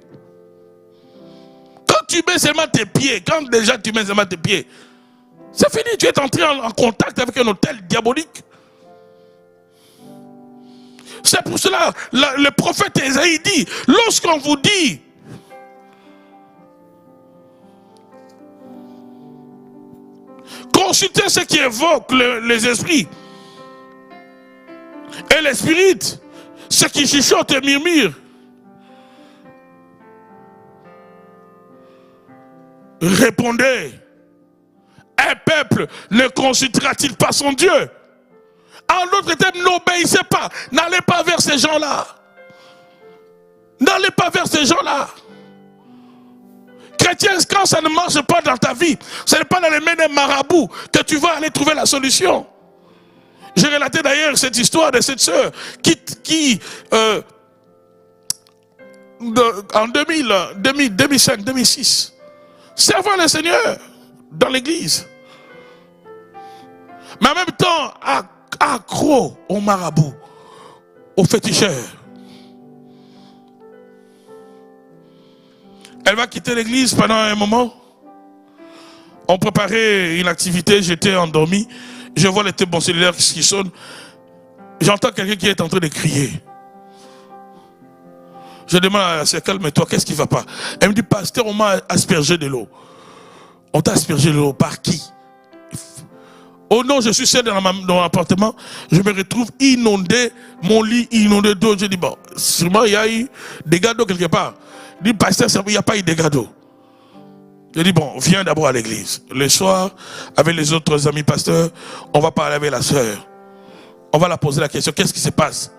Quand tu mets seulement tes pieds, quand déjà tu mets seulement tes pieds, c'est fini. Tu es entré en contact avec un hôtel diabolique. C'est pour cela, le prophète Ésaïe dit, lorsqu'on vous dit, consultez ce qui évoque les esprits et les spirites, ce qui chuchote et murmure. Répondez, un peuple ne consultera-t-il pas son Dieu? En d'autres termes, n'obéissez pas, n'allez pas vers ces gens-là. N'allez pas vers ces gens-là. Chrétien, quand ça ne marche pas dans ta vie, ce n'est pas dans les mains des marabouts que tu vas aller trouver la solution. J'ai relaté d'ailleurs cette histoire de cette sœur qui en 2005, 2006, servant le Seigneur dans l'église, mais en même temps accro au marabout, au féticheur. Elle va quitter l'église pendant un moment. On préparait une activité, j'étais endormi. Je vois les téléphones cellulaires qui sonnent. J'entends quelqu'un qui est en train de crier. Je demande à la sœur, calme-toi, qu'est-ce qui ne va pas? Elle me dit, pasteur, on m'a aspergé de l'eau. On t'a aspergé de l'eau, par qui? Oh non, je suis seul dans mon appartement, je me retrouve inondé, mon lit inondé d'eau. Je dis, bon, sûrement il y a eu des gars d'eau quelque part. Il dit, pasteur, il n'y a pas eu de dégâts d'eau. Je dis, bon, viens d'abord à l'église. Le soir, avec les autres amis pasteurs, on va parler avec la sœur. On va la poser la question, qu'est-ce qui se passe?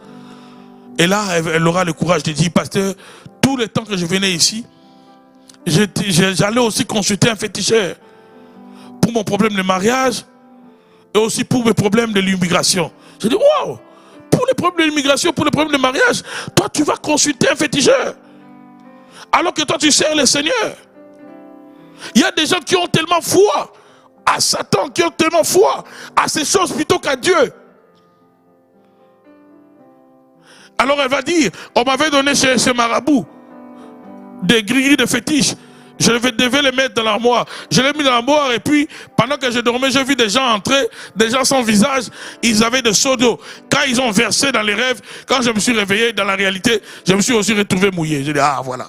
Et là, elle aura le courage de dire, pasteur, tout le temps que je venais ici, j'allais aussi consulter un féticheur pour mon problème de mariage et aussi pour mes problèmes de l'immigration. Je dis, waouh, pour les problèmes de l'immigration, pour les problèmes de mariage, toi tu vas consulter un féticheur. Alors que toi tu sers le Seigneur. Il y a des gens qui ont tellement foi à Satan, qui ont tellement foi à ces choses plutôt qu'à Dieu. Alors elle va dire, on m'avait donné chez ce marabout des gris de fétiches. Je devais les mettre dans l'armoire. Je l'ai mis dans l'armoire et puis, pendant que je dormais, j'ai vu des gens entrer, des gens sans visage, ils avaient des seaux d'eau. Quand ils ont versé dans les rêves, quand je me suis réveillé dans la réalité, je me suis aussi retrouvé mouillé. J'ai dit, ah voilà.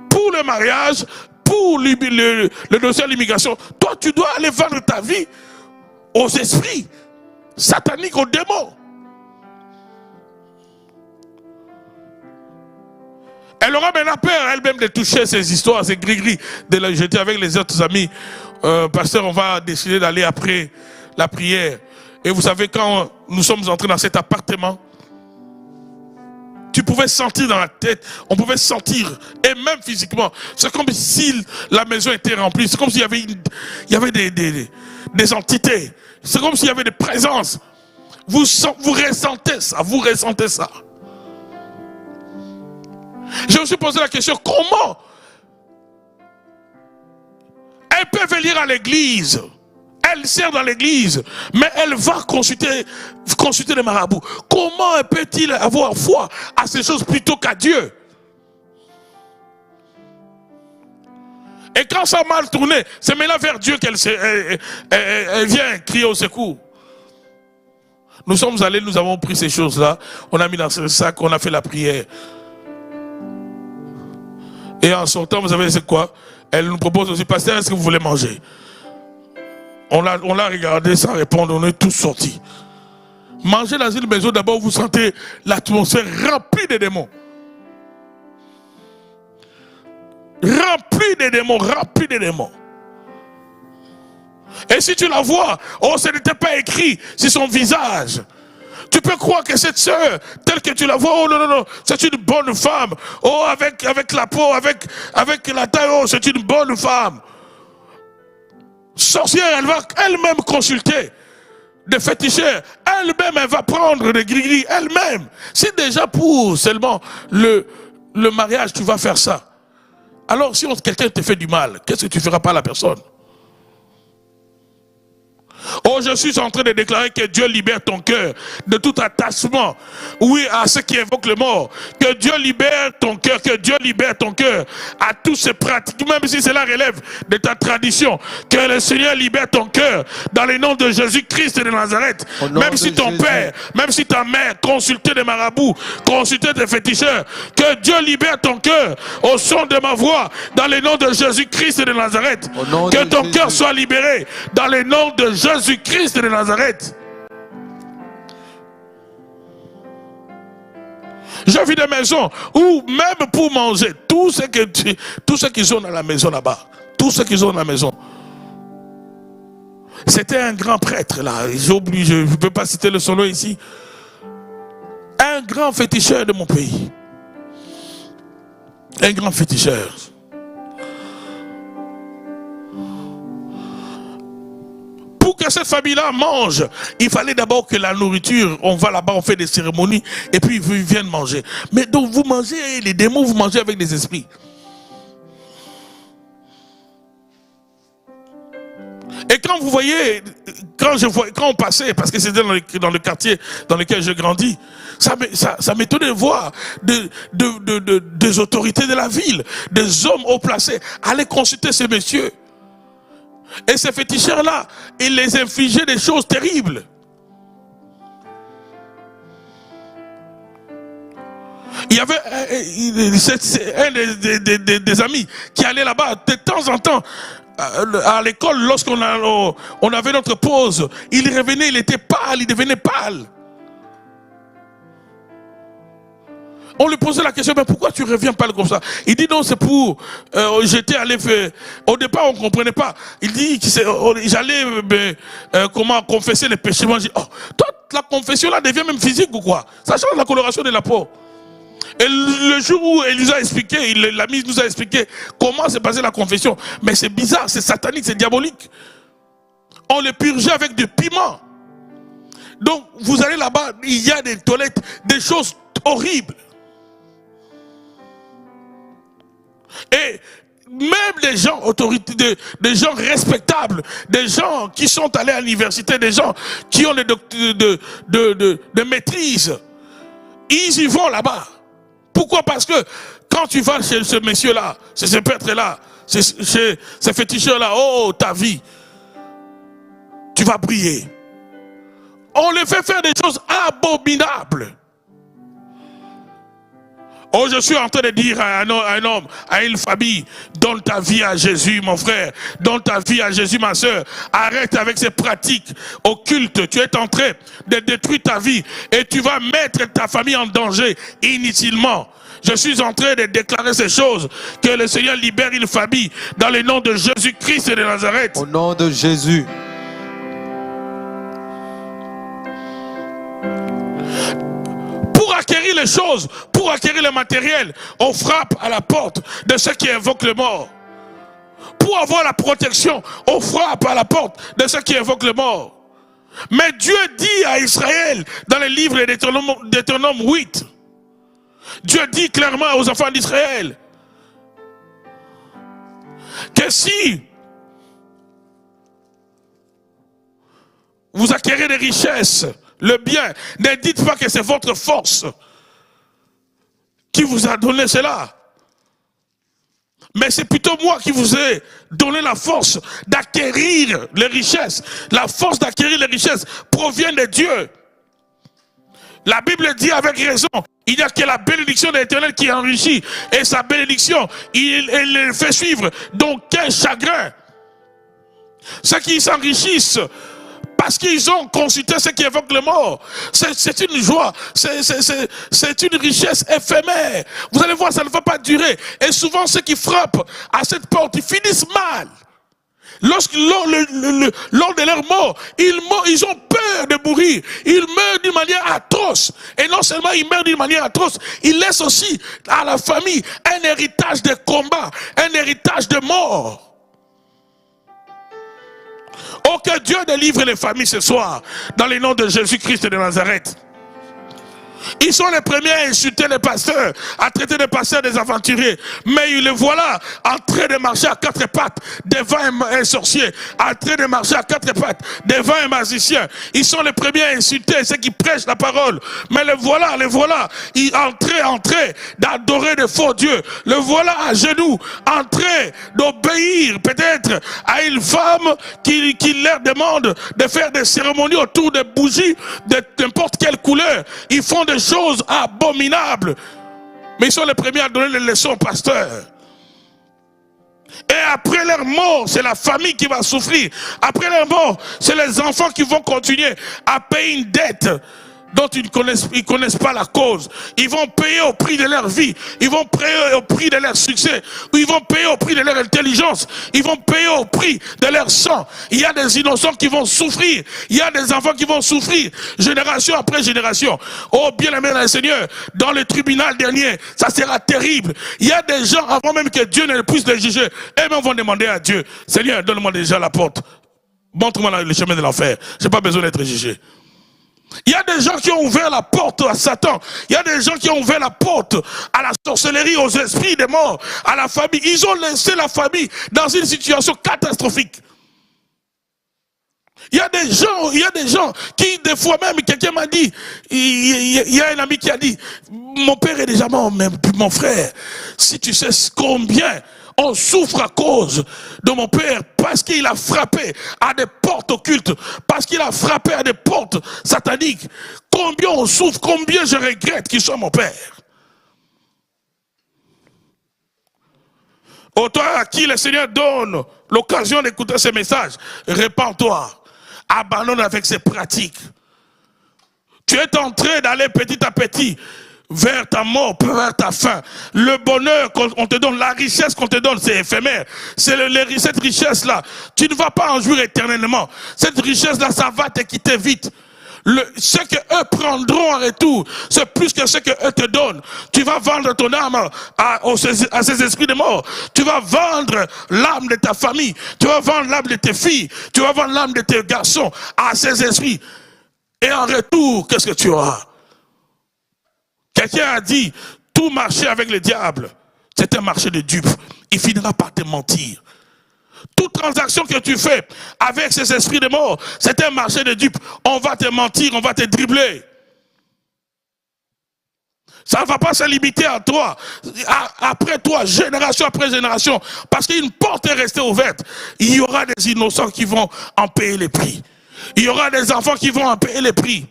Pour le mariage, pour le dossier de l'immigration, toi tu dois aller vendre ta vie aux esprits sataniques, aux démons. Elle aura maintenant peur elle-même de toucher ces histoires, ces gris-gris. J'étais avec les autres amis. Pasteur, on va décider d'aller après la prière. Et vous savez, quand nous sommes entrés dans cet appartement, tu pouvais sentir dans la tête, on pouvait sentir, et même physiquement, c'est comme si la maison était remplie, c'est comme s'il y avait des entités, c'est comme s'il y avait des présences. Vous ressentez ça, vous ressentez ça. Je me suis posé la question, comment elle peut venir à l'église, elle sert dans l'église, mais elle va consulter les marabouts. Comment peut-il avoir foi à ces choses plutôt qu'à Dieu? Et quand ça a mal tourné, c'est maintenant vers Dieu qu'elle vient crier au secours. Nous sommes allés, nous avons pris ces choses-là, on a mis dans ce sac, on a fait la prière. Et en sortant, vous savez c'est quoi? Elle nous propose aussi, pasteur, est-ce que vous voulez manger? On l'a regardé sans répondre, on est tous sortis. Manger dans une maison, d'abord vous sentez l'atmosphère remplie de démons. Remplie de démons, remplie de démons. Et si tu la vois, oh, ce n'était pas écrit sur son visage. Tu peux croire que cette sœur, telle que tu la vois, oh non, non, non, c'est une bonne femme. Oh, avec la peau, avec la taille, oh, c'est une bonne femme. Sorcière, elle va elle-même consulter des féticheurs. Elle-même, elle va prendre des gris-gris, elle-même. C'est déjà pour seulement le mariage, tu vas faire ça. Alors si quelqu'un te fait du mal, qu'est-ce que tu feras pas à la personne? Oh, je suis en train de déclarer que Dieu libère ton cœur de tout attachement, oui, à ce qui évoque le mort. Que Dieu libère ton cœur, que Dieu libère ton cœur à toutes ces pratiques, même si cela relève de ta tradition. Que le Seigneur libère ton cœur dans le nom de Jésus-Christ de Nazareth. Même si ton père, même si ta mère consultait des marabouts, consultait des féticheurs, que Dieu libère ton cœur au son de ma voix dans le nom de Jésus-Christ de Nazareth. Que ton cœur soit libéré dans le nom de Jésus-Christ de Nazareth. J'ai vu des maisons où même pour manger, tout ce qu'ils ont dans la maison là-bas, tout ce qu'ils ont dans la maison. C'était un grand prêtre là, j'ai oublié, je ne peux pas citer le son nom ici. Un grand féticheur de mon pays. Un grand féticheur. Pour que cette famille-là mange, il fallait d'abord que la nourriture, on va là-bas, on fait des cérémonies, et puis ils viennent manger. Mais donc vous mangez, les démons, vous mangez avec des esprits. Et quand vous voyez, quand on passait, parce que c'était dans le quartier dans lequel je grandis, ça m'étonnait de voir des autorités de la ville, des hommes haut placés, aller consulter ces messieurs. Et ces féticheurs-là, ils les infligeaient des choses terribles. Il y avait un des amis qui allait là-bas de temps en temps à l'école, lorsqu'on avait notre pause. Il revenait, il était pâle, il devenait pâle. On lui posait la question, mais pourquoi tu reviens pas comme ça? Il dit non, c'est pour, j'étais allé faire, au départ on ne comprenait pas. Il dit, j'allais, comment confesser les péchés. Moi, je dis, oh, toi, la confession là devient même physique ou quoi? Ça change la coloration de la peau. Et le jour où il nous a expliqué, l'ami nous a expliqué comment s'est passée la confession. Mais c'est bizarre, c'est satanique, c'est diabolique. On les purgeait avec du piment. Donc, vous allez là-bas, il y a des toilettes, des choses horribles. Et même des gens autorités, des gens respectables, des gens qui sont allés à l'université, des gens qui ont des de maîtrise, ils y vont là-bas. Pourquoi? Parce que quand tu vas chez ce monsieur-là, chez ce prêtre-là, chez ce féticheur-là, oh, ta vie, tu vas briller. On les fait faire des choses abominables. Oh, je suis en train de dire à un homme, à une famille, donne ta vie à Jésus, mon frère. Donne ta vie à Jésus, ma soeur. Arrête avec ces pratiques occultes. Tu es en train de détruire ta vie et tu vas mettre ta famille en danger inutilement. Je suis en train de déclarer ces choses. Que le Seigneur libère une famille dans le nom de Jésus-Christ de Nazareth. Au nom de Jésus. Pour acquérir les choses, pour acquérir le matériel, on frappe à la porte de ceux qui invoquent le mort. Pour avoir la protection, on frappe à la porte de ceux qui invoquent le mort. Mais Dieu dit à Israël, dans le livre d'Éternome 8, Dieu dit clairement aux enfants d'Israël, que si vous acquérez des richesses, le bien, ne dites pas que c'est votre force qui vous a donné cela. Mais c'est plutôt moi qui vous ai donné la force d'acquérir les richesses. La force d'acquérir les richesses provient de Dieu. La Bible dit avec raison, il n'y a que la bénédiction de l'Éternel qui enrichit. Et sa bénédiction, il fait suivre donc quel chagrin. Ceux qui s'enrichissent, parce qu'ils ont consulté ceux qui évoquent le mort. C'est une joie, c'est une richesse éphémère. Vous allez voir, ça ne va pas durer. Et souvent, ceux qui frappent à cette porte, ils finissent mal. Lors de leur mort, ils ont peur de mourir. Ils meurent d'une manière atroce. Et non seulement ils meurent d'une manière atroce, ils laissent aussi à la famille un héritage de combat, un héritage de mort. Oh, que Dieu délivre les familles ce soir, dans le nom de Jésus-Christ de Nazareth. Ils sont les premiers à insulter les pasteurs, à traiter les pasteurs des aventuriers. Mais ils les voilà en train de marcher à quatre pattes devant un sorcier, en train de marcher à quatre pattes devant un magicien. Ils sont les premiers à insulter ceux qui prêchent la parole. Mais les voilà, ils en train d'adorer de faux dieux. Le voilà à genoux, en train d'obéir peut-être à une femme qui leur demande de faire des cérémonies autour de bougies de n'importe quelle couleur. Ils font des choses abominables. Mais ils sont les premiers à donner les leçons aux pasteurs. Et après leur mort, c'est la famille qui va souffrir. Après leur mort, c'est les enfants qui vont continuer à payer une dette dont ils ne connaissent pas la cause. Ils vont payer au prix de leur vie. Ils vont payer au prix de leur succès. Ils vont payer au prix de leur intelligence. Ils vont payer au prix de leur sang. Il y a des innocents qui vont souffrir. Il y a des enfants qui vont souffrir. Génération après génération. Oh, bien-aimé dans le Seigneur, dans le tribunal dernier, ça sera terrible. Il y a des gens, avant même que Dieu ne puisse les juger, eux-mêmes vont demander à Dieu, Seigneur, donne-moi déjà la porte. Montre-moi le chemin de l'enfer. Je n'ai pas besoin d'être jugé. Il y a des gens qui ont ouvert la porte à Satan. Il y a des gens qui ont ouvert la porte à la sorcellerie, aux esprits des morts, à la famille. Ils ont laissé la famille dans une situation catastrophique. Il y a des gens qui, des fois même, quelqu'un m'a dit, il y a un ami qui a dit, mon père est déjà mort, mais mon frère, si tu sais combien on souffre à cause de mon père, parce qu'il a frappé à des portes occultes, parce qu'il a frappé à des portes sataniques. Combien on souffre, combien je regrette qu'il soit mon père. Ô toi à qui le Seigneur donne l'occasion d'écouter ce message, répands-toi, abandonne avec ces pratiques. Tu es en train d'aller petit à petit vers ta mort, vers ta fin. Le bonheur qu'on te donne, la richesse qu'on te donne, c'est éphémère. Cette richesse-là, tu ne vas pas en jouir éternellement. Cette richesse-là, ça va te quitter vite. Ce que eux prendront en retour, c'est plus que ce que eux te donnent. Tu vas vendre ton âme à ces esprits de mort. Tu vas vendre l'âme de ta famille. Tu vas vendre l'âme de tes filles. Tu vas vendre l'âme de tes garçons à ces esprits. Et en retour, qu'est-ce que tu auras? Quelqu'un a dit, tout marché avec le diable, c'est un marché de dupes. Il finira par te mentir. Toute transaction que tu fais avec ces esprits de mort, c'est un marché de dupes. On va te mentir, on va te dribbler. Ça ne va pas se limiter à toi, après toi, génération après génération. Parce qu'une porte est restée ouverte. Il y aura des innocents qui vont en payer les prix. Il y aura des enfants qui vont en payer les prix.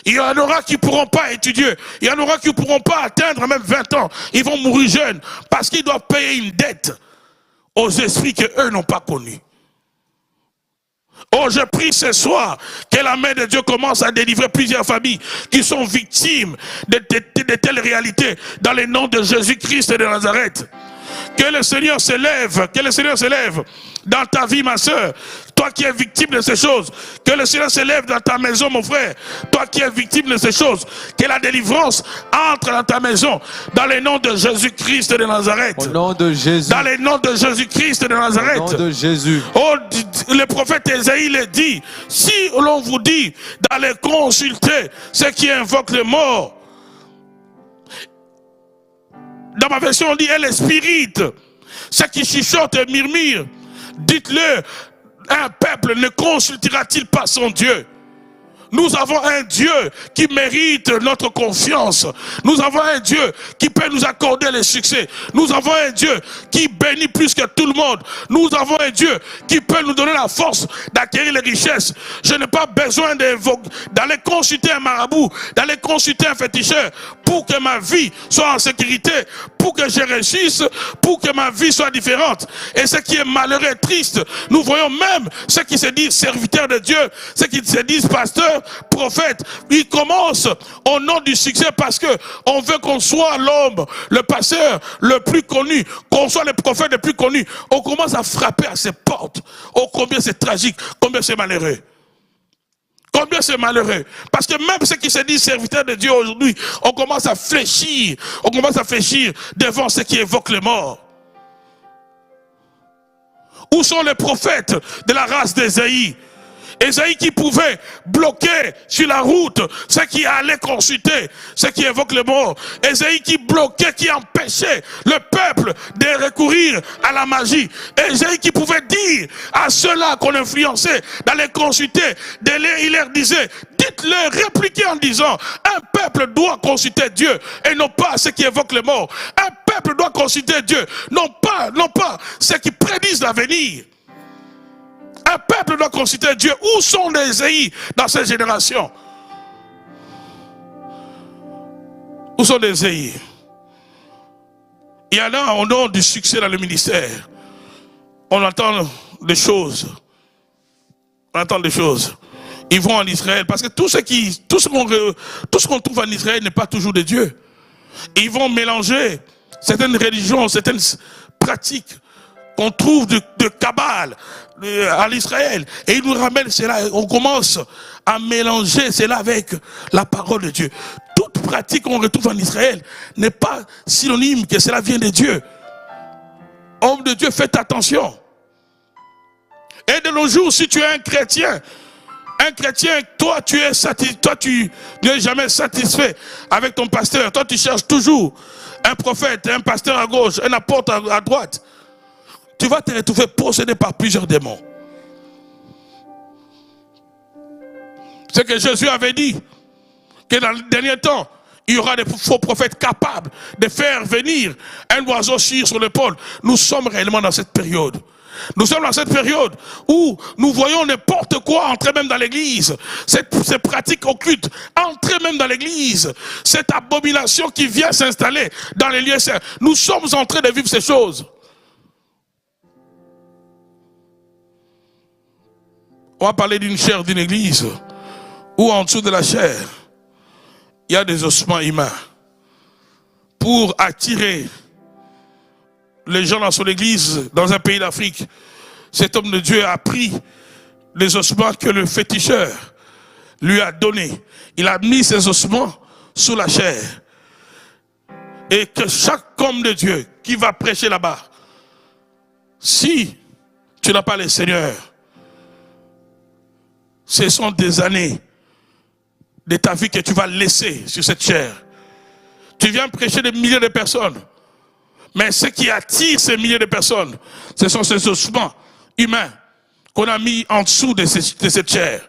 Il y en aura qui ne pourront pas étudier. Il y en aura qui ne pourront pas atteindre même 20 ans. Ils vont mourir jeunes parce qu'ils doivent payer une dette aux esprits qu'eux n'ont pas connus. Oh, je prie ce soir que la main de Dieu commence à délivrer plusieurs familles qui sont victimes de telles réalités dans le nom de Jésus-Christ de Nazareth. Que le Seigneur se lève dans ta vie, ma soeur. Toi qui es victime de ces choses, que le Seigneur se lève dans ta maison, mon frère. Toi qui es victime de ces choses, que la délivrance entre dans ta maison, dans le nom de Jésus-Christ de Nazareth. Au nom de Jésus. Dans le nom de Jésus-Christ de Nazareth. Au nom de Jésus. Oh, le prophète Ésaïe le dit, si l'on vous dit d'aller consulter ceux qui invoquent les morts, dans ma version on dit, et les spirites, ceux qui chuchotent et murmurent, dites-le, un peuple ne consultera-t-il pas son Dieu? Nous avons un Dieu qui mérite notre confiance. Nous avons un Dieu qui peut nous accorder le succès. Nous avons un Dieu qui bénit plus que tout le monde. Nous avons un Dieu qui peut nous donner la force d'acquérir les richesses. Je n'ai pas besoin d'aller consulter un marabout, d'aller consulter un féticheur pour que ma vie soit en sécurité, pour que je réussisse, pour que ma vie soit différente. Et ce qui est malheureux et triste, nous voyons même ceux qui se disent serviteurs de Dieu, ceux qui se disent pasteurs, prophètes, ils commencent au nom du succès parce que on veut qu'on soit l'homme, le pasteur le plus connu, qu'on soit le prophète le plus connu. On commence à frapper à ses portes. Oh, combien c'est tragique, combien c'est malheureux. Combien c'est malheureux. Parce que même ceux qui se disent serviteurs de Dieu aujourd'hui, on commence à fléchir. On commence à fléchir devant ceux qui évoquent les morts. Où sont les prophètes de la race d'Ésaïe? Ésaïe qui pouvait bloquer sur la route ceux qui allaient consulter, ceux qui évoquent le mort. Ésaïe qui bloquait, qui empêchait le peuple de recourir à la magie. Ésaïe qui pouvait dire à ceux-là qu'on influençait d'aller consulter, il leur disait, dites-leur, répliquez en disant, un peuple doit consulter Dieu et non pas ceux qui évoquent le mort. Un peuple doit consulter Dieu, non pas ceux qui prédisent l'avenir. Un peuple doit consulter Dieu. Où sont les Ésaïe dans cette génération? Où sont les Ésaïe? Il y en a, on a du succès dans le ministère. On entend des choses. On entend des choses. Ils vont en Israël. Parce que tout ce qu'on trouve en Israël n'est pas toujours de Dieu. Ils vont mélanger certaines religions, certaines pratiques qu'on trouve de Kabbale à l'Israël. Et ils nous ramènent cela. On commence à mélanger cela avec la parole de Dieu. Toute pratique qu'on retrouve en Israël n'est pas synonyme que cela vient de Dieu. Homme de Dieu, faites attention. Et de nos jours, si tu es un chrétien, toi tu n'es jamais satisfait avec ton pasteur. Toi tu cherches toujours un prophète, un pasteur à gauche, un apôtre à droite. Tu vas te retrouver possédé par plusieurs démons. C'est que Jésus avait dit que dans le dernier temps, il y aura des faux prophètes capables de faire venir un oiseau sur l'épaule. Nous sommes réellement dans cette période. Nous sommes dans cette période où nous voyons n'importe quoi entrer même dans l'église. Ces pratiques occultes entrer même dans l'église. Cette abomination qui vient s'installer dans les lieux saints. Nous sommes en train de vivre ces choses. On va parler d'une chair d'une église où en dessous de la chair, il y a des ossements humains pour attirer les gens dans son église, dans un pays d'Afrique. Cet homme de Dieu a pris les ossements que le féticheur lui a donnés. Il a mis ces ossements sous la chair. Et que chaque homme de Dieu qui va prêcher là-bas, si tu n'as pas le Seigneur, ce sont des années de ta vie que tu vas laisser sur cette chair. Tu viens prêcher des milliers de personnes. Mais ce qui attire ces milliers de personnes, ce sont ces ossements humains qu'on a mis en dessous de cette chair.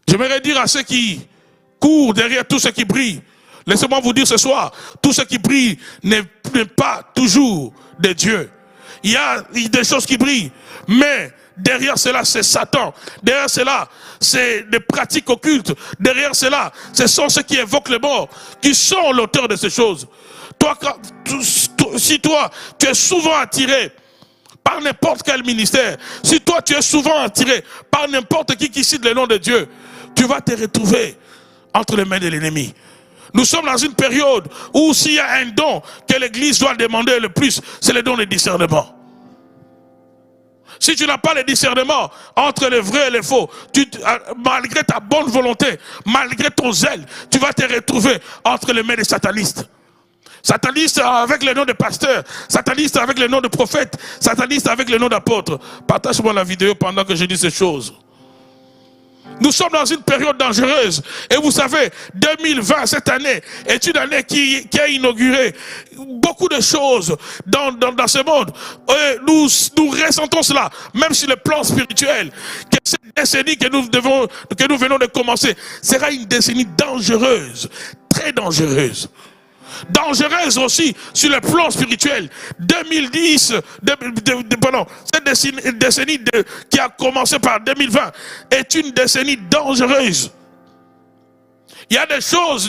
J'aimerais dire à ceux qui courent derrière tout ce qui brille, laissez-moi vous dire ce soir, tout ce qui brille n'est pas toujours de Dieu. Il y a des choses qui brillent, mais derrière cela, c'est Satan. Derrière cela, c'est des pratiques occultes. Derrière cela, ce sont ceux qui évoquent les morts, qui sont l'auteur de ces choses. Si toi, tu es souvent attiré par n'importe quel ministère, si toi, tu es souvent attiré par n'importe qui cite le nom de Dieu, tu vas te retrouver entre les mains de l'ennemi. Nous sommes dans une période où s'il y a un don que l'Église doit demander le plus, c'est le don de discernement. Si tu n'as pas le discernement entre le vrai et le faux, malgré ta bonne volonté, malgré ton zèle, tu vas te retrouver entre les mains des satanistes. Satanistes avec le nom de pasteur, satanistes avec le nom de prophète, satanistes avec le nom d'apôtre. Partage-moi la vidéo pendant que je dis ces choses. Nous sommes dans une période dangereuse. Et vous savez, 2020, cette année, est une année qui a inauguré beaucoup de choses dans ce monde. Nous ressentons cela, même sur le plan spirituel. Que cette décennie que nous venons de commencer sera une décennie dangereuse, très dangereuse. Dangereuse aussi sur le plan spirituel. 2010, cette décennie qui a commencé par 2020 est une décennie dangereuse. Il y a des choses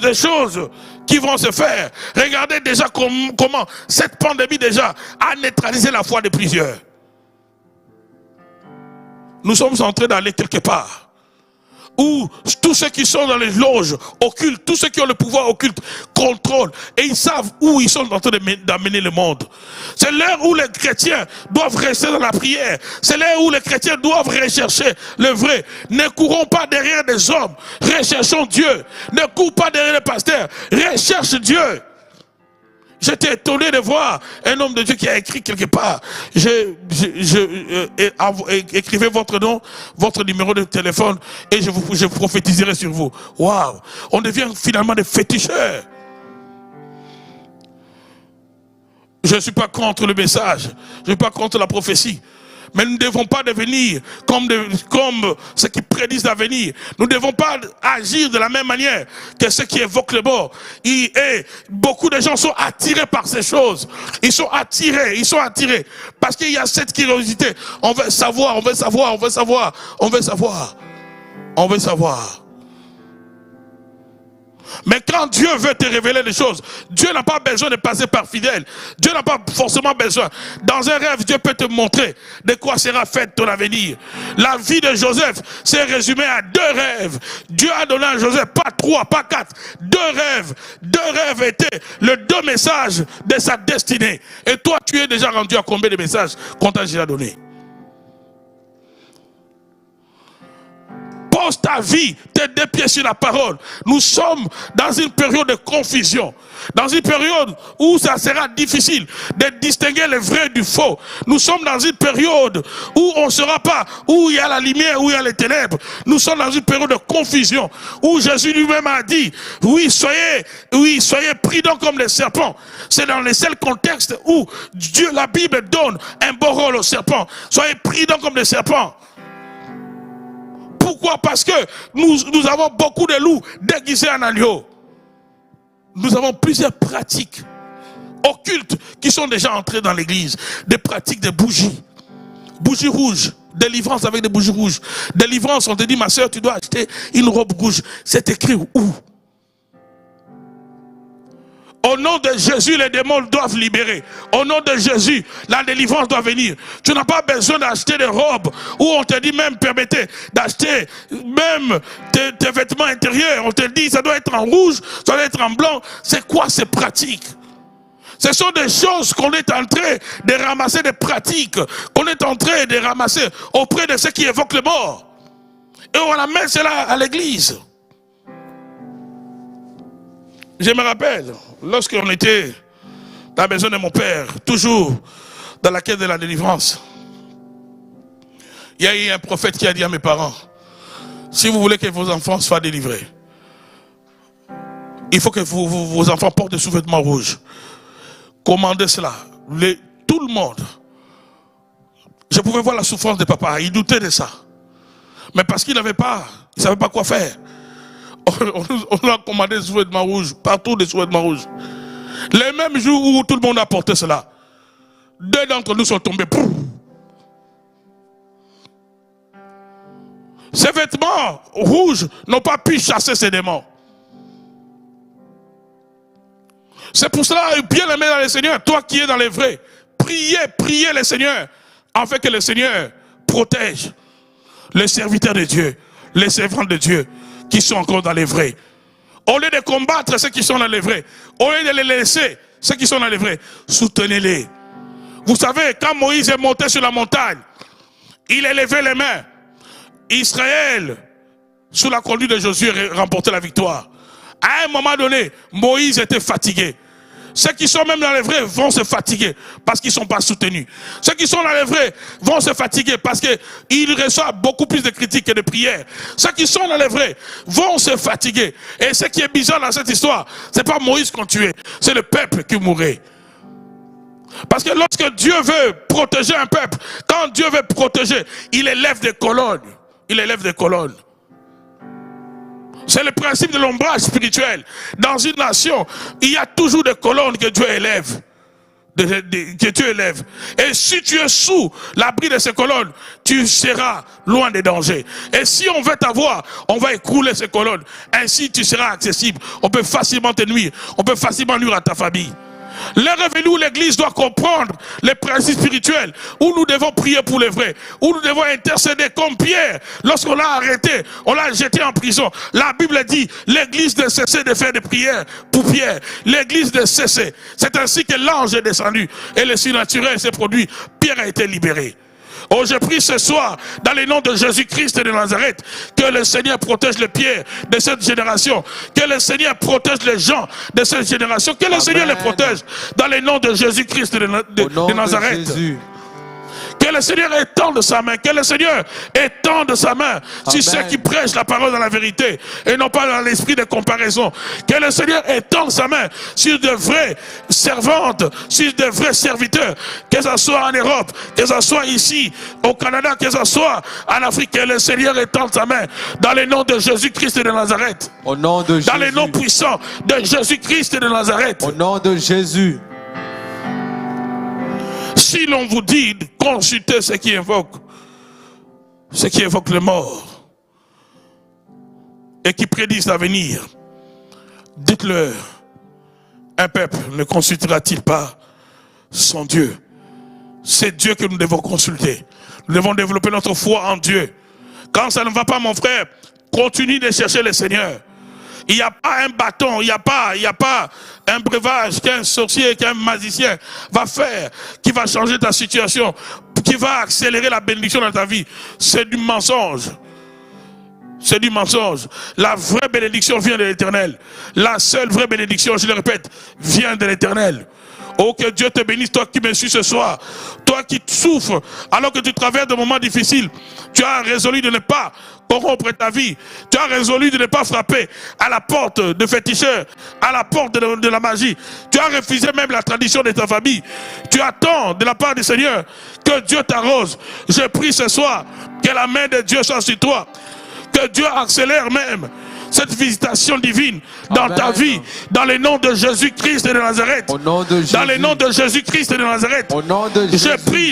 qui vont se faire. Regardez déjà comment cette pandémie déjà a neutralisé la foi de plusieurs. Nous sommes en train d'aller quelque part où tous ceux qui sont dans les loges occultes, tous ceux qui ont le pouvoir occulte, contrôlent. Et ils savent où ils sont en train d'amener le monde. C'est l'heure où les chrétiens doivent rester dans la prière. C'est l'heure où les chrétiens doivent rechercher le vrai. Ne courons pas derrière des hommes. Recherchons Dieu. Ne cours pas derrière les pasteurs. Recherche Dieu. J'étais étonné de voir un homme de Dieu qui a écrit quelque part. Écrivez votre nom, votre numéro de téléphone et je prophétiserai sur vous. Waouh! On devient finalement des féticheurs. Je ne suis pas contre le message, je ne suis pas contre la prophétie. Mais nous ne devons pas devenir comme ceux qui prédisent l'avenir. Nous ne devons pas agir de la même manière que ceux qui évoquent le mort. Et beaucoup de gens sont attirés par ces choses. Ils sont attirés. Parce qu'il y a cette curiosité. On veut savoir, on veut savoir, on veut savoir, on veut savoir. On veut savoir. Mais quand Dieu veut te révéler des choses, Dieu n'a pas besoin de passer par fidèle. Dieu n'a pas forcément besoin. Dans un rêve, Dieu peut te montrer de quoi sera fait ton avenir. La vie de Joseph s'est résumée à 2 rêves. Dieu a donné à Joseph, pas 3, pas 4, 2 rêves. 2 rêves étaient les 2 messages de sa destinée. Et toi, tu es déjà rendu à combien de messages qu'on t'a déjà donné? Pose ta vie, tes 2 pieds sur la parole. Nous sommes dans une période de confusion. Dans une période où ça sera difficile de distinguer le vrai du faux. Nous sommes dans une période où on ne saura pas où il y a la lumière, où il y a les ténèbres. Nous sommes dans une période de confusion où Jésus lui-même a dit, oui, soyez prudents comme les serpents. C'est dans les seuls contextes où Dieu, la Bible donne un bon rôle aux serpents. Soyez prudents comme les serpents. Pourquoi? Parce que nous avons beaucoup de loups déguisés en agneaux. Nous avons plusieurs pratiques occultes qui sont déjà entrées dans l'église. Des pratiques de bougies. Bougies rouges. Délivrance avec des bougies rouges. Délivrance, on te dit, ma soeur, tu dois acheter une robe rouge. C'est écrit où? Au nom de Jésus, les démons doivent libérer. Au nom de Jésus, la délivrance doit venir. Tu n'as pas besoin d'acheter des robes où on te dit même, permettez d'acheter même tes vêtements intérieurs. On te dit, ça doit être en rouge, ça doit être en blanc. C'est quoi ces pratiques? Ce sont des choses qu'on est en train de ramasser, des pratiques qu'on est en train de ramasser auprès de ceux qui évoquent le mort. Et on amène cela à l'église. Je me rappelle, lorsqu'on était dans la maison de mon père, toujours dans la quête de la délivrance, il y a eu un prophète qui a dit à mes parents, si vous voulez que vos enfants soient délivrés, il faut que vos enfants portent des sous-vêtements rouges. Commandez cela. Tout le monde. Je pouvais voir la souffrance de papa, il doutait de ça. Mais parce qu'il n'avait pas, il ne savait pas quoi faire. On a commandé des sous-vêtements rouges, partout des sous-vêtements rouges. Les mêmes jours où tout le monde a porté cela, 2 d'entre nous sont tombés. Ces vêtements rouges n'ont pas pu chasser ces démons. C'est pour cela, bien aimé dans le Seigneur, toi qui es dans les vrais, priez le Seigneur, afin que le Seigneur protège les serviteurs de Dieu, les servants de Dieu, qui sont encore dans les vrais. Au lieu de combattre ceux qui sont dans les vrais, au lieu de les laisser, ceux qui sont dans les vrais, soutenez-les. Vous savez, quand Moïse est monté sur la montagne, il a levé les mains. Israël, sous la conduite de Josué, remportait la victoire. À un moment donné, Moïse était fatigué. Ceux qui sont même dans les vrais vont se fatiguer parce qu'ils ne sont pas soutenus. Ceux qui sont dans les vrais vont se fatiguer parce qu'ils reçoivent beaucoup plus de critiques que de prières. Ceux qui sont dans les vrais vont se fatiguer. Et ce qui est bizarre dans cette histoire, ce n'est pas Moïse qu'on tuait, c'est le peuple qui mourait. Parce que lorsque Dieu veut protéger un peuple, quand Dieu veut protéger, il élève des colonnes. Il élève des colonnes. C'est le principe de l'ombrage spirituel. Dans une nation, il y a toujours des colonnes que Dieu élève. Que Dieu élève. Et si tu es sous l'abri de ces colonnes, tu seras loin des dangers. Et si on veut t'avoir, on va écrouler ces colonnes. Ainsi, tu seras accessible. On peut facilement te nuire. On peut facilement nuire à ta famille. L'heure est venue où l'église doit comprendre les principes spirituels, où nous devons prier pour les vrais, où nous devons intercéder comme Pierre. Lorsqu'on l'a arrêté, on l'a jeté en prison. La Bible dit, l'église de cesser de faire des prières pour Pierre. L'église de cesser. C'est ainsi que l'ange est descendu et le surnaturel s'est produit. Pierre a été libéré. Oh, je prie ce soir, dans le nom de Jésus-Christ de Nazareth, que le Seigneur protège les pieds de cette génération, que le Seigneur protège les gens de cette génération, que le Seigneur les protège, dans le nom de Jésus-Christ de Nazareth. Que le Seigneur étende sa main, que le Seigneur étende sa main sur ceux qui prêchent la parole dans la vérité et non pas dans l'esprit de comparaison. Que le Seigneur étende sa main sur de vraies servantes, sur de vrais serviteurs, que ce soit en Europe, que ce soit ici au Canada, que ce soit en Afrique. Que le Seigneur étende sa main dans le nom de Jésus-Christ de Nazareth. Au nom de Jésus. Dans le nom puissant de Jésus-Christ de Nazareth. Au nom de Jésus. Si l'on vous dit de consulter ce qui évoque le mort et qui prédisent l'avenir, dites-leur, un peuple ne consultera-t-il pas son Dieu? C'est Dieu que nous devons consulter. Nous devons développer notre foi en Dieu. Quand ça ne va pas, mon frère, continue de chercher le Seigneur. Il n'y a pas un bâton, il n'y a pas un breuvage qu'un sorcier, qu'un magicien va faire, qui va changer ta situation, qui va accélérer la bénédiction dans ta vie. C'est du mensonge. C'est du mensonge. La vraie bénédiction vient de l'Éternel. La seule vraie bénédiction, je le répète, vient de l'Éternel. Oh, que Dieu te bénisse, toi qui me suis ce soir. Toi qui souffres alors que tu traverses des moments difficiles. Tu as résolu de ne pas corrompre ta vie. Tu as résolu de ne pas frapper à la porte de féticheurs, à la porte de la magie. Tu as refusé même la tradition de ta famille. Tu attends de la part du Seigneur que Dieu t'arrose. Je prie ce soir que la main de Dieu soit sur toi. Que Dieu accélère même cette visitation divine dans ta vie, dans le nom de Jésus-Christ de Nazareth. Au nom de Jésus. Dans le nom de Jésus-Christ de Nazareth. Au nom de Jésus.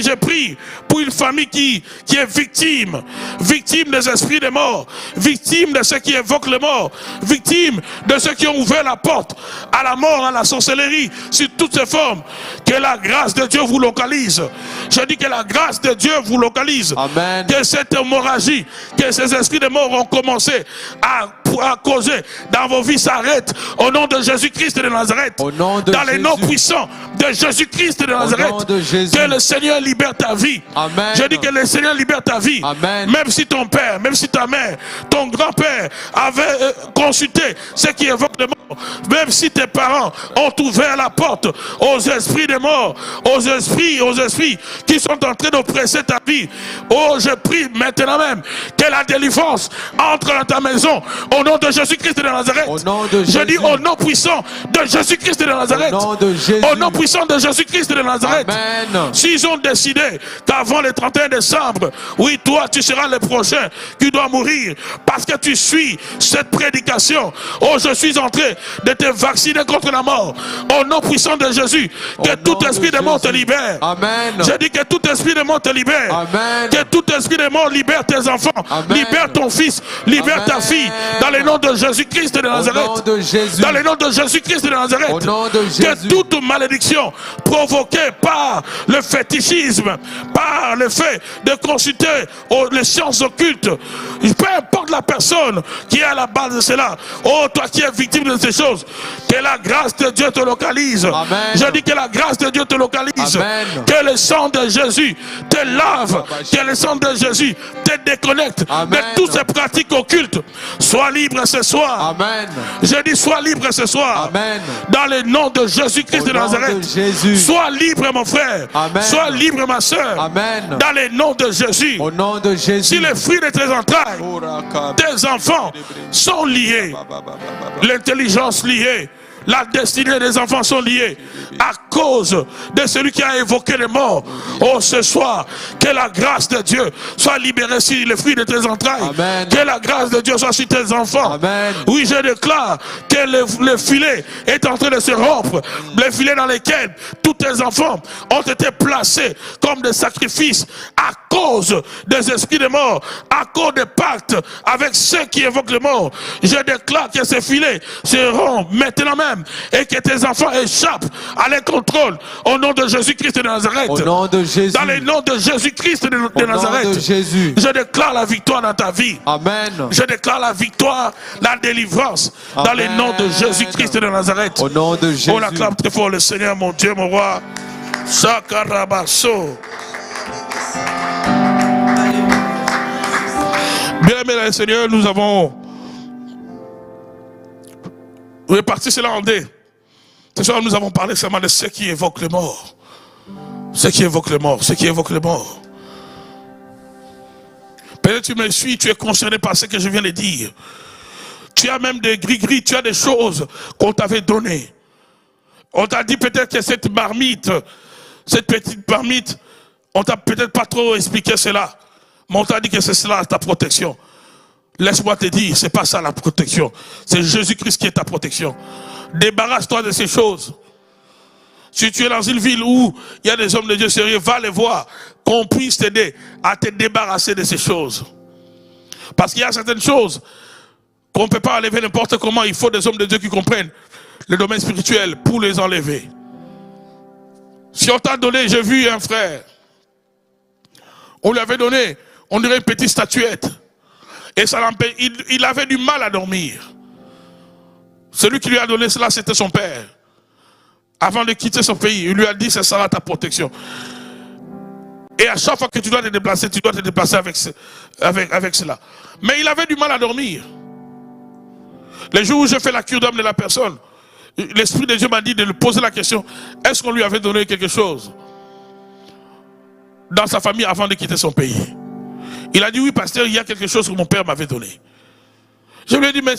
Je prie pour une famille qui est victime des esprits de mort, victime de ceux qui évoquent le mort, victime de ceux qui ont ouvert la porte à la mort, à la sorcellerie, sur toutes ces formes. Que la grâce de Dieu vous localise. Je dis que la grâce de Dieu vous localise. Amen. Que cette hémorragie, que ces esprits de mort ont commencé à causer dans vos vies s'arrête au nom de Jésus-Christ de Nazareth. Au nom de dans Jésus. les noms puissants de Jésus-Christ de Nazareth. Au nom de Jésus. Que le Seigneur libère ta vie. Amen. Je dis que le Seigneur libère ta vie. Amen. Même si ton père, même si ta mère, ton grand-père avait consulté ce qui évoque le mort, même si tes parents ont ouvert la porte aux esprits de mort, aux esprits qui sont en train d'oppresser ta vie. Oh, je prie maintenant même que la délivrance entre dans ta maison au nom de Jésus-Christ de Nazareth. Au nom de Jésus. Je dis au nom puissant de Jésus-Christ de Nazareth. Au nom de Jésus. Au nom puissant de Jésus-Christ de Nazareth. Amen. S'ils ont décidé qu'avant le 31 décembre, oui, toi, tu seras le prochain qui doit mourir parce que tu suis cette prédication. Oh, je suis en train de te vacciner contre la mort. Au nom puissant de Jésus, que tout esprit de mort te libère. Amen. Je dis que tout esprit de mort te libère. Amen. Que tout esprit de mort libère tes enfants. Amen. Libère ton fils. Libère Amen. ta fille. Dans le nom de Jésus-Christ de Nazareth. Au nom de Jésus. Dans le nom de Jésus-Christ de Nazareth. Au nom de Jésus. Que toute malédiction provoquée par le fétichisme, par le fait de consulter les sciences occultes, peu importe la personne qui est à la base de cela, oh, toi qui es victime de ces choses, que la grâce de Dieu te localise. Amen. Je dis que la grâce de Dieu te localise. Amen. Que le sang de Jésus te lave. Que le sang de Jésus te déconnecte. Amen. De toutes ces pratiques occultes. Sois libre ce soir. Amen. Je dis sois libre ce soir. Amen. Dans le nom de Jésus-Christ de Nazareth. Jésus. Sois libre mon frère. Amen. Sois libre ma soeur. Amen. Dans le nom de Jésus. Au nom de Jésus. Si les fruits de tes entrailles, tes enfants sont liés, l'intelligence liée, la destinée des enfants sont liés à cause de celui qui a évoqué les morts. Oh, ce soir, que la grâce de Dieu soit libérée sur les fruits de tes entrailles. Amen. Que la grâce de Dieu soit sur tes enfants. Amen. Oui, je déclare que le filet est en train de se rompre. Le filet dans lequel tous tes enfants ont été placés comme des sacrifices à cause des esprits de mort, à cause des pactes avec ceux qui évoquent les morts. Je déclare que ces filets se rompent maintenant même et que tes enfants échappent à les contrôles au nom de Jésus-Christ de Nazareth. Au nom de Jésus. Dans le nom de Jésus-Christ de Nazareth. Au nom de Jésus. Je déclare la victoire dans ta vie. Amen. Je déclare la victoire, la délivrance. Amen. Dans le nom de Jésus-Christ de Nazareth. Au nom de Jésus. On acclame très fort le Seigneur, mon Dieu, mon roi. Sakarabaso. Bien aimé le Seigneur, nous avons réparti cela en deux. Ce soir, nous avons parlé seulement de ceux qui évoquent les morts. Ceux qui évoquent les morts, ceux qui évoquent les morts. Peut-être tu me suis, tu es concerné par ce que je viens de dire. Tu as même des gris-gris, tu as des choses qu'on t'avait données. On t'a dit peut-être que cette marmite, cette petite marmite, on t'a peut-être pas trop expliqué cela. Mais on t'a dit que c'est cela ta protection. Laisse-moi te dire, c'est pas ça la protection. C'est Jésus-Christ qui est ta protection. Débarrasse-toi de ces choses. Si tu es dans une ville où il y a des hommes de Dieu sérieux, va les voir, qu'on puisse t'aider à te débarrasser de ces choses. Parce qu'il y a certaines choses qu'on ne peut pas enlever n'importe comment. Il faut des hommes de Dieu qui comprennent le domaine spirituel pour les enlever. Si on t'a donné, j'ai vu un frère, on lui avait donné, on dirait une petite statuette. Et ça il avait du mal à dormir. Celui qui lui a donné cela, c'était son père. Avant de quitter son pays, il lui a dit, c'est ça ta protection. Et à chaque fois que tu dois te déplacer avec cela. Mais il avait du mal à dormir. Les jours où je fais la cure d'âme de la personne, l'Esprit de Dieu m'a dit de lui poser la question, est-ce qu'on lui avait donné quelque chose dans sa famille avant de quitter son pays? Il a dit, oui pasteur, il y a quelque chose que mon père m'avait donné. Je lui ai dit, mais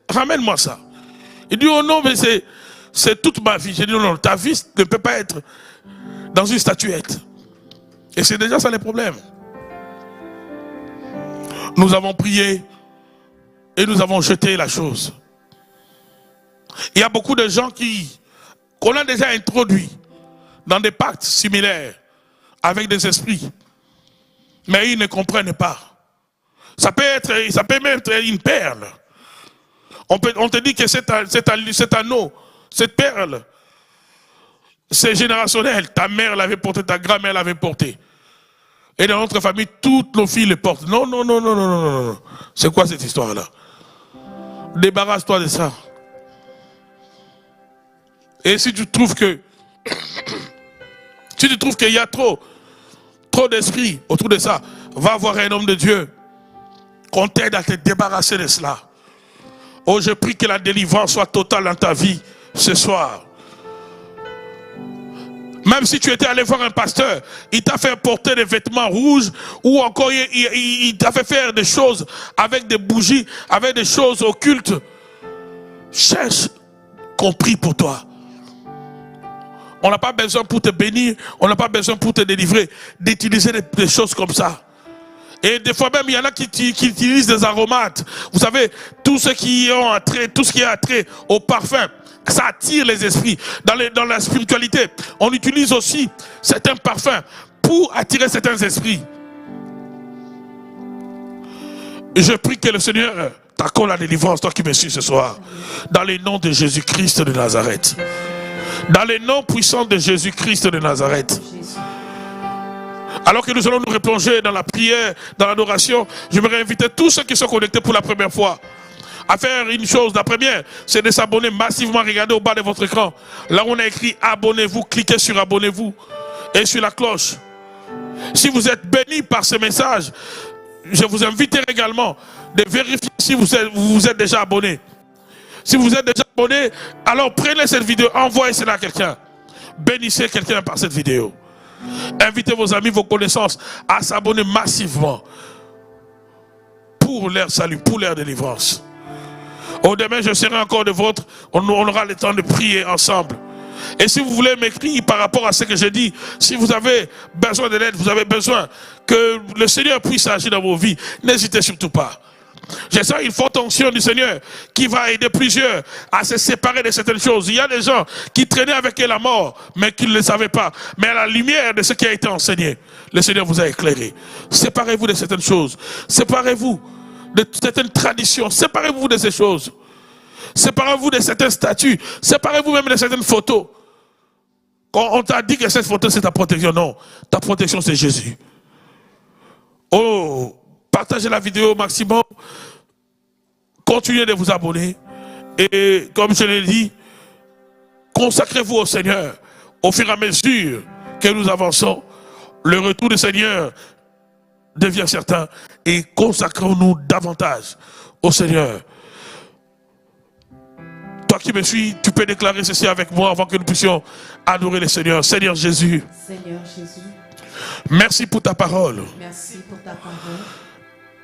ramène-moi ça. Il dit, oh non, mais c'est toute ma vie. J'ai dit, non, ta vie ne peut pas être dans une statuette. Et c'est déjà ça le problème. Nous avons prié et nous avons jeté la chose. Il y a beaucoup de gens qu'on a déjà introduits dans des pactes similaires avec des esprits. Mais ils ne comprennent pas. Ça peut même être une perle. On te dit que cet anneau, cette perle, c'est générationnel. Ta mère l'avait porté, ta grand-mère l'avait porté. Et dans notre famille, toutes nos filles le portent. Non, non, non, non, non, non, non. C'est quoi cette histoire-là? Débarrasse-toi de ça. Et si tu trouves que qu'il y a trop d'esprit autour de ça, va voir un homme de Dieu qu'on t'aide à te débarrasser de cela. Oh, je prie que la délivrance soit totale dans ta vie ce soir. Même si tu étais allé voir un pasteur, il t'a fait porter des vêtements rouges, ou encore il t'a fait faire des choses avec des bougies, avec des choses occultes. Cherche qu'on prie pour toi. On n'a pas besoin pour te bénir, on n'a pas besoin pour te délivrer d'utiliser des choses comme ça. Et des fois même, il y en a qui utilisent des aromates. Vous savez, tout ce qui est attrait au parfum, ça attire les esprits. Dans la spiritualité, on utilise aussi certains parfums pour attirer certains esprits. Et je prie que le Seigneur t'accorde la délivrance, toi qui me suis ce soir. Dans le nom de Jésus-Christ de Nazareth. Dans le nom puissant de Jésus-Christ de Nazareth. Alors que nous allons nous replonger dans la prière, dans l'adoration, j'aimerais inviter tous ceux qui sont connectés pour la première fois à faire une chose. La première, c'est de s'abonner massivement. Regardez au bas de votre écran. Là où on a écrit abonnez-vous, cliquez sur abonnez-vous et sur la cloche. Si vous êtes béni par ce message, je vous invite également de vérifier si vous êtes déjà abonné. Si vous êtes déjà abonné, alors prenez cette vidéo, envoyez cela à quelqu'un. Bénissez quelqu'un par cette vidéo. Invitez vos amis, vos connaissances à s'abonner massivement pour leur salut, pour leur délivrance. Au demain, je serai encore de vôtre. On aura le temps de prier ensemble. Et si vous voulez m'écrire par rapport à ce que j'ai dit, si vous avez besoin de l'aide, vous avez besoin que le Seigneur puisse agir dans vos vies, n'hésitez surtout pas. Je sens une forte onction du Seigneur qui va aider plusieurs à se séparer de certaines choses. Il y a des gens qui traînaient avec la mort, mais qui ne le savaient pas. Mais à la lumière de ce qui a été enseigné, le Seigneur vous a éclairé. Séparez-vous de certaines choses. Séparez-vous de certaines traditions. Séparez-vous de ces choses. Séparez-vous de certains statuts. Séparez-vous même de certaines photos. Quand on t'a dit que cette photo c'est ta protection, non. Ta protection c'est Jésus. Oh, partagez la vidéo au maximum. Continuez de vous abonner. Et comme je l'ai dit, consacrez-vous au Seigneur. Au fur et à mesure que nous avançons, le retour du Seigneur Deviens certain et consacrons-nous davantage au Seigneur. Toi qui me suis, tu peux déclarer ceci avec moi avant que nous puissions adorer le Seigneur. Seigneur Jésus. Seigneur Jésus. Merci pour ta parole. Merci pour ta parole.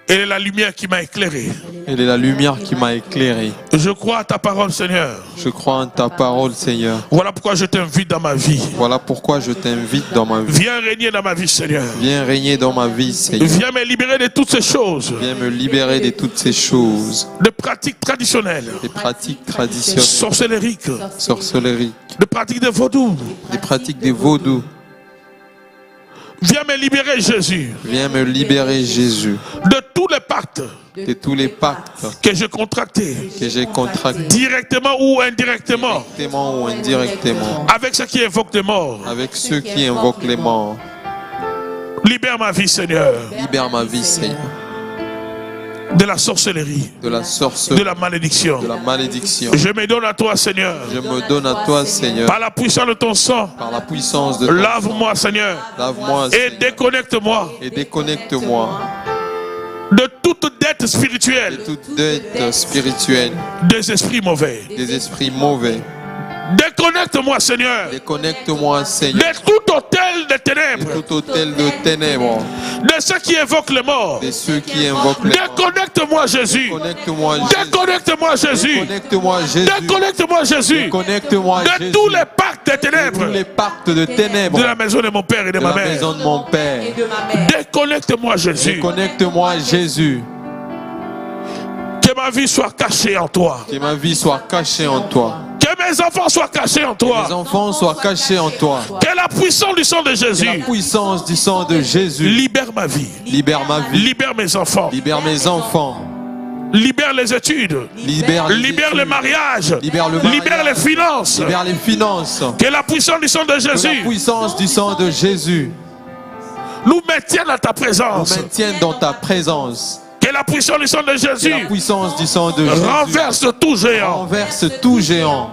Elle est la lumière qui m'a éclairé. Elle est la lumière qui m'a éclairé. Je crois à ta parole, Seigneur. Je crois en ta parole, Seigneur. Voilà pourquoi je t'invite dans ma vie. Voilà pourquoi je t'invite dans ma vie. Viens régner dans ma vie, Seigneur. Viens régner dans ma vie, Seigneur. Viens me libérer de toutes ces choses. Viens me libérer de toutes ces choses. De pratiques traditionnelles. Des pratiques traditionnelles, Sorcellériques. sorcellerie, De pratiques de vaudou. des pratiques de vaudou. Viens me libérer, Jésus. Viens me libérer, Jésus, De tous les pactes de tous les pactes que j'ai contractés. que j'ai contractés, Directement ou indirectement. directement ou indirectement, Avec ceux qui évoquent des morts. avec ceux qui invoquent les morts. Libère ma vie, Seigneur. Libère ma vie, Seigneur, De la sorcellerie. de la De sorcellerie, la malédiction. de la malédiction. Je me donne à toi, Seigneur. Je me donne à toi, Seigneur, Par la puissance de ton sang. par la puissance de ton Lave-moi, Seigneur. lave-moi, Et Seigneur, déconnecte-moi et déconnecte-moi de toute dette de spirituelle toute dette spirituelle, des esprits mauvais. des esprits mauvais. Déconnecte-moi, Seigneur, Déconnecte-moi, Seigneur, de tout hôtel de de ténèbres, tout hôtel de ténèbres, de ceux qui évoquent les morts. de ceux qui invoquent les morts. Déconnecte-moi, Jésus. Déconnecte-moi, Jésus. Déconnecte-moi, Jésus. Déconnecte-moi, Jésus. Déconnecte-moi, Jésus. Déconnecte-moi, De Jésus. tous les pactes de De ténèbres tous les pactes de ténèbres de la maison de mon père et de de ma la mère. maison de mon Père. Et de ma mère. Déconnecte-moi, Jésus. Déconnecte-moi, Jésus. Que ma vie soit cachée en toi. Que ma vie soit cachée en toi. Que mes enfants soient cachés en Que mes toi. enfants soient cachés en toi. Que la puissance du sang de Que Jésus la puissance du sang de Jésus libère ma vie. libère ma vie, Libère mes enfants. libère mes enfants, Libère les études. libère Libère le études, mariage. libère le mariage, Libère les finances. libère les finances. Que la puissance du sang de Que la Jésus puissance du sang de Jésus nous maintienne à ta nous présence. maintienne dans ta présence. Que la puissance du sang de Que Jésus la puissance du sang de Jésus renverse tout géant renverse tout géant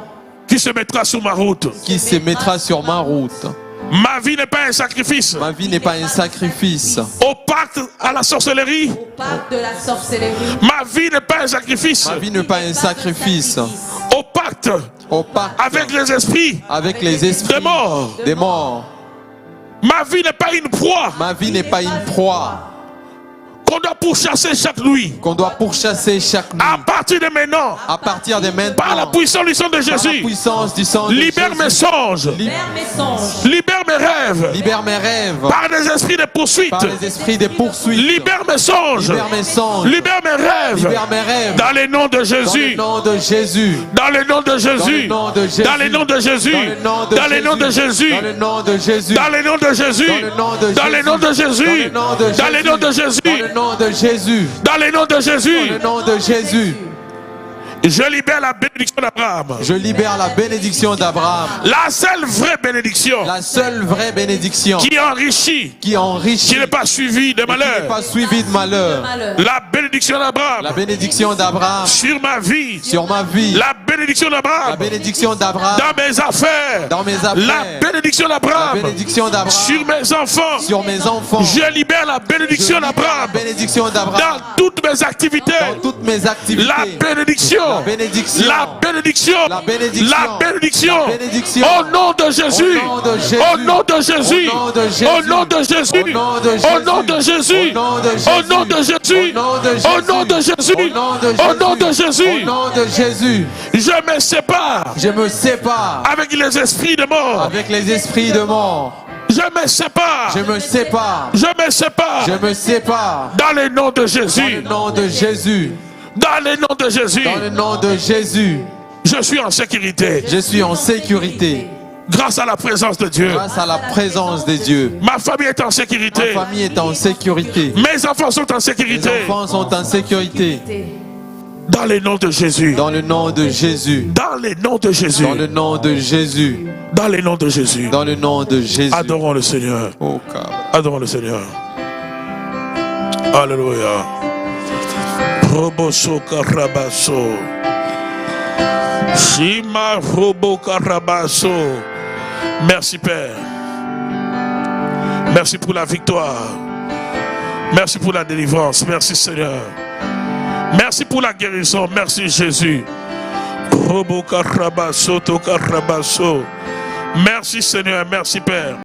qui se mettra sous ma route. qui se mettra sur ma route. Ma vie n'est pas un sacrifice. Ma vie n'est pas un sacrifice. Au pacte à la sorcellerie. Au pacte de la sorcellerie. Ma vie n'est pas un sacrifice. Ma vie n'est pas un sacrifice. Au pacte Au pacte avec les esprits avec les esprits des morts. des morts. Ma vie n'est pas une proie Ma vie n'est pas une proie qu'on doit pourchasser chaque nuit. qu'on doit pourchasser chaque nuit. À partir de maintenant, À partir de maintenant, par la puissance du sang de par la Jésus, puissance du sang de libère Jésus, mes songes, Libère mes songes. libère mes rêves, libère mes rêves par des esprits de poursuite, par les esprits des poursuites. libère mes songes, Libère mes songes. libère mes rêves, Libère mes rêves. dans les noms de Dans le Jésus, nom de Jésus. dans les noms de Jésus, Dans le nom de Jésus. dans les noms de Jésus, Dans le nom de dans les noms de Jésus, Dans le nom de Jésus. dans les noms de Jésus, Dans le nom de dans Jésus. les noms de Jésus, Dans le nom de Jésus. dans les noms de Jésus, Dans le nom de Jésus. dans les noms de Jésus. Dans le nom de Jésus. Je libère la bénédiction d'Abraham. Je libère la bénédiction d'Abraham. La seule vraie bénédiction La seule vraie bénédiction qui enrichit, qui enrichit, qui n'est pas suivie de qui n'est malheur. pas suivie de malheur. Malheur. La bénédiction La d'Abraham bénédiction d'Abraham sur ma vie. sur ma vie. La bénédiction La d'Abraham bénédiction d'Abraham dans mes affaires. dans mes affaires. La bénédiction La d'Abraham bénédiction d'Abraham sur mes enfants. sur mes enfants. Je libère la bénédiction Je libère d'Abraham la bénédiction d'Abraham dans toutes mes activités. dans toutes mes activités. La bénédiction. La bénédiction. La bénédiction. La bénédiction. La bénédiction. La bénédiction. Au nom de Jésus. Au nom de Jésus. Au nom de Jésus. Au nom de Jésus. Au nom de Jésus. Au nom de Jésus. Au nom de Jésus. Au nom de Jésus. Au nom de Jésus. Au nom de Jésus. Au nom de Jésus. Au nom de Au nom de Jésus. Au nom de Jésus. Je me sépare Je me sépare avec les esprits de mort. avec les esprits de mort. Je me sépare. Je me sépare. Je me sépare. Je me sépare. Dans le nom de Dans le Jésus. nom de Jésus. Dans le nom de Jésus. Dans le nom de Jésus. Je suis en sécurité. Je suis en sécurité. Grâce à la présence de Dieu. Grâce à la présence de Dieu. Ma famille est en Ma sécurité. famille est en sécurité. Mes enfants sont en Mes sécurité. enfants sont en sécurité. Dans le nom de Jésus. Dans le nom de Jésus. Dans le nom de Jésus. Dans le nom de Jésus. Dans le nom de Jésus. Dans le nom de Jésus. Adorons le Seigneur. Oh, car- Adorons le Seigneur. Alléluia. Roboso Karabaso. Shima Robo Karabaso. Merci Père. Merci pour la victoire. Merci pour la délivrance. Merci Seigneur. Merci pour la guérison. Merci Jésus. Merci Seigneur. Merci Père.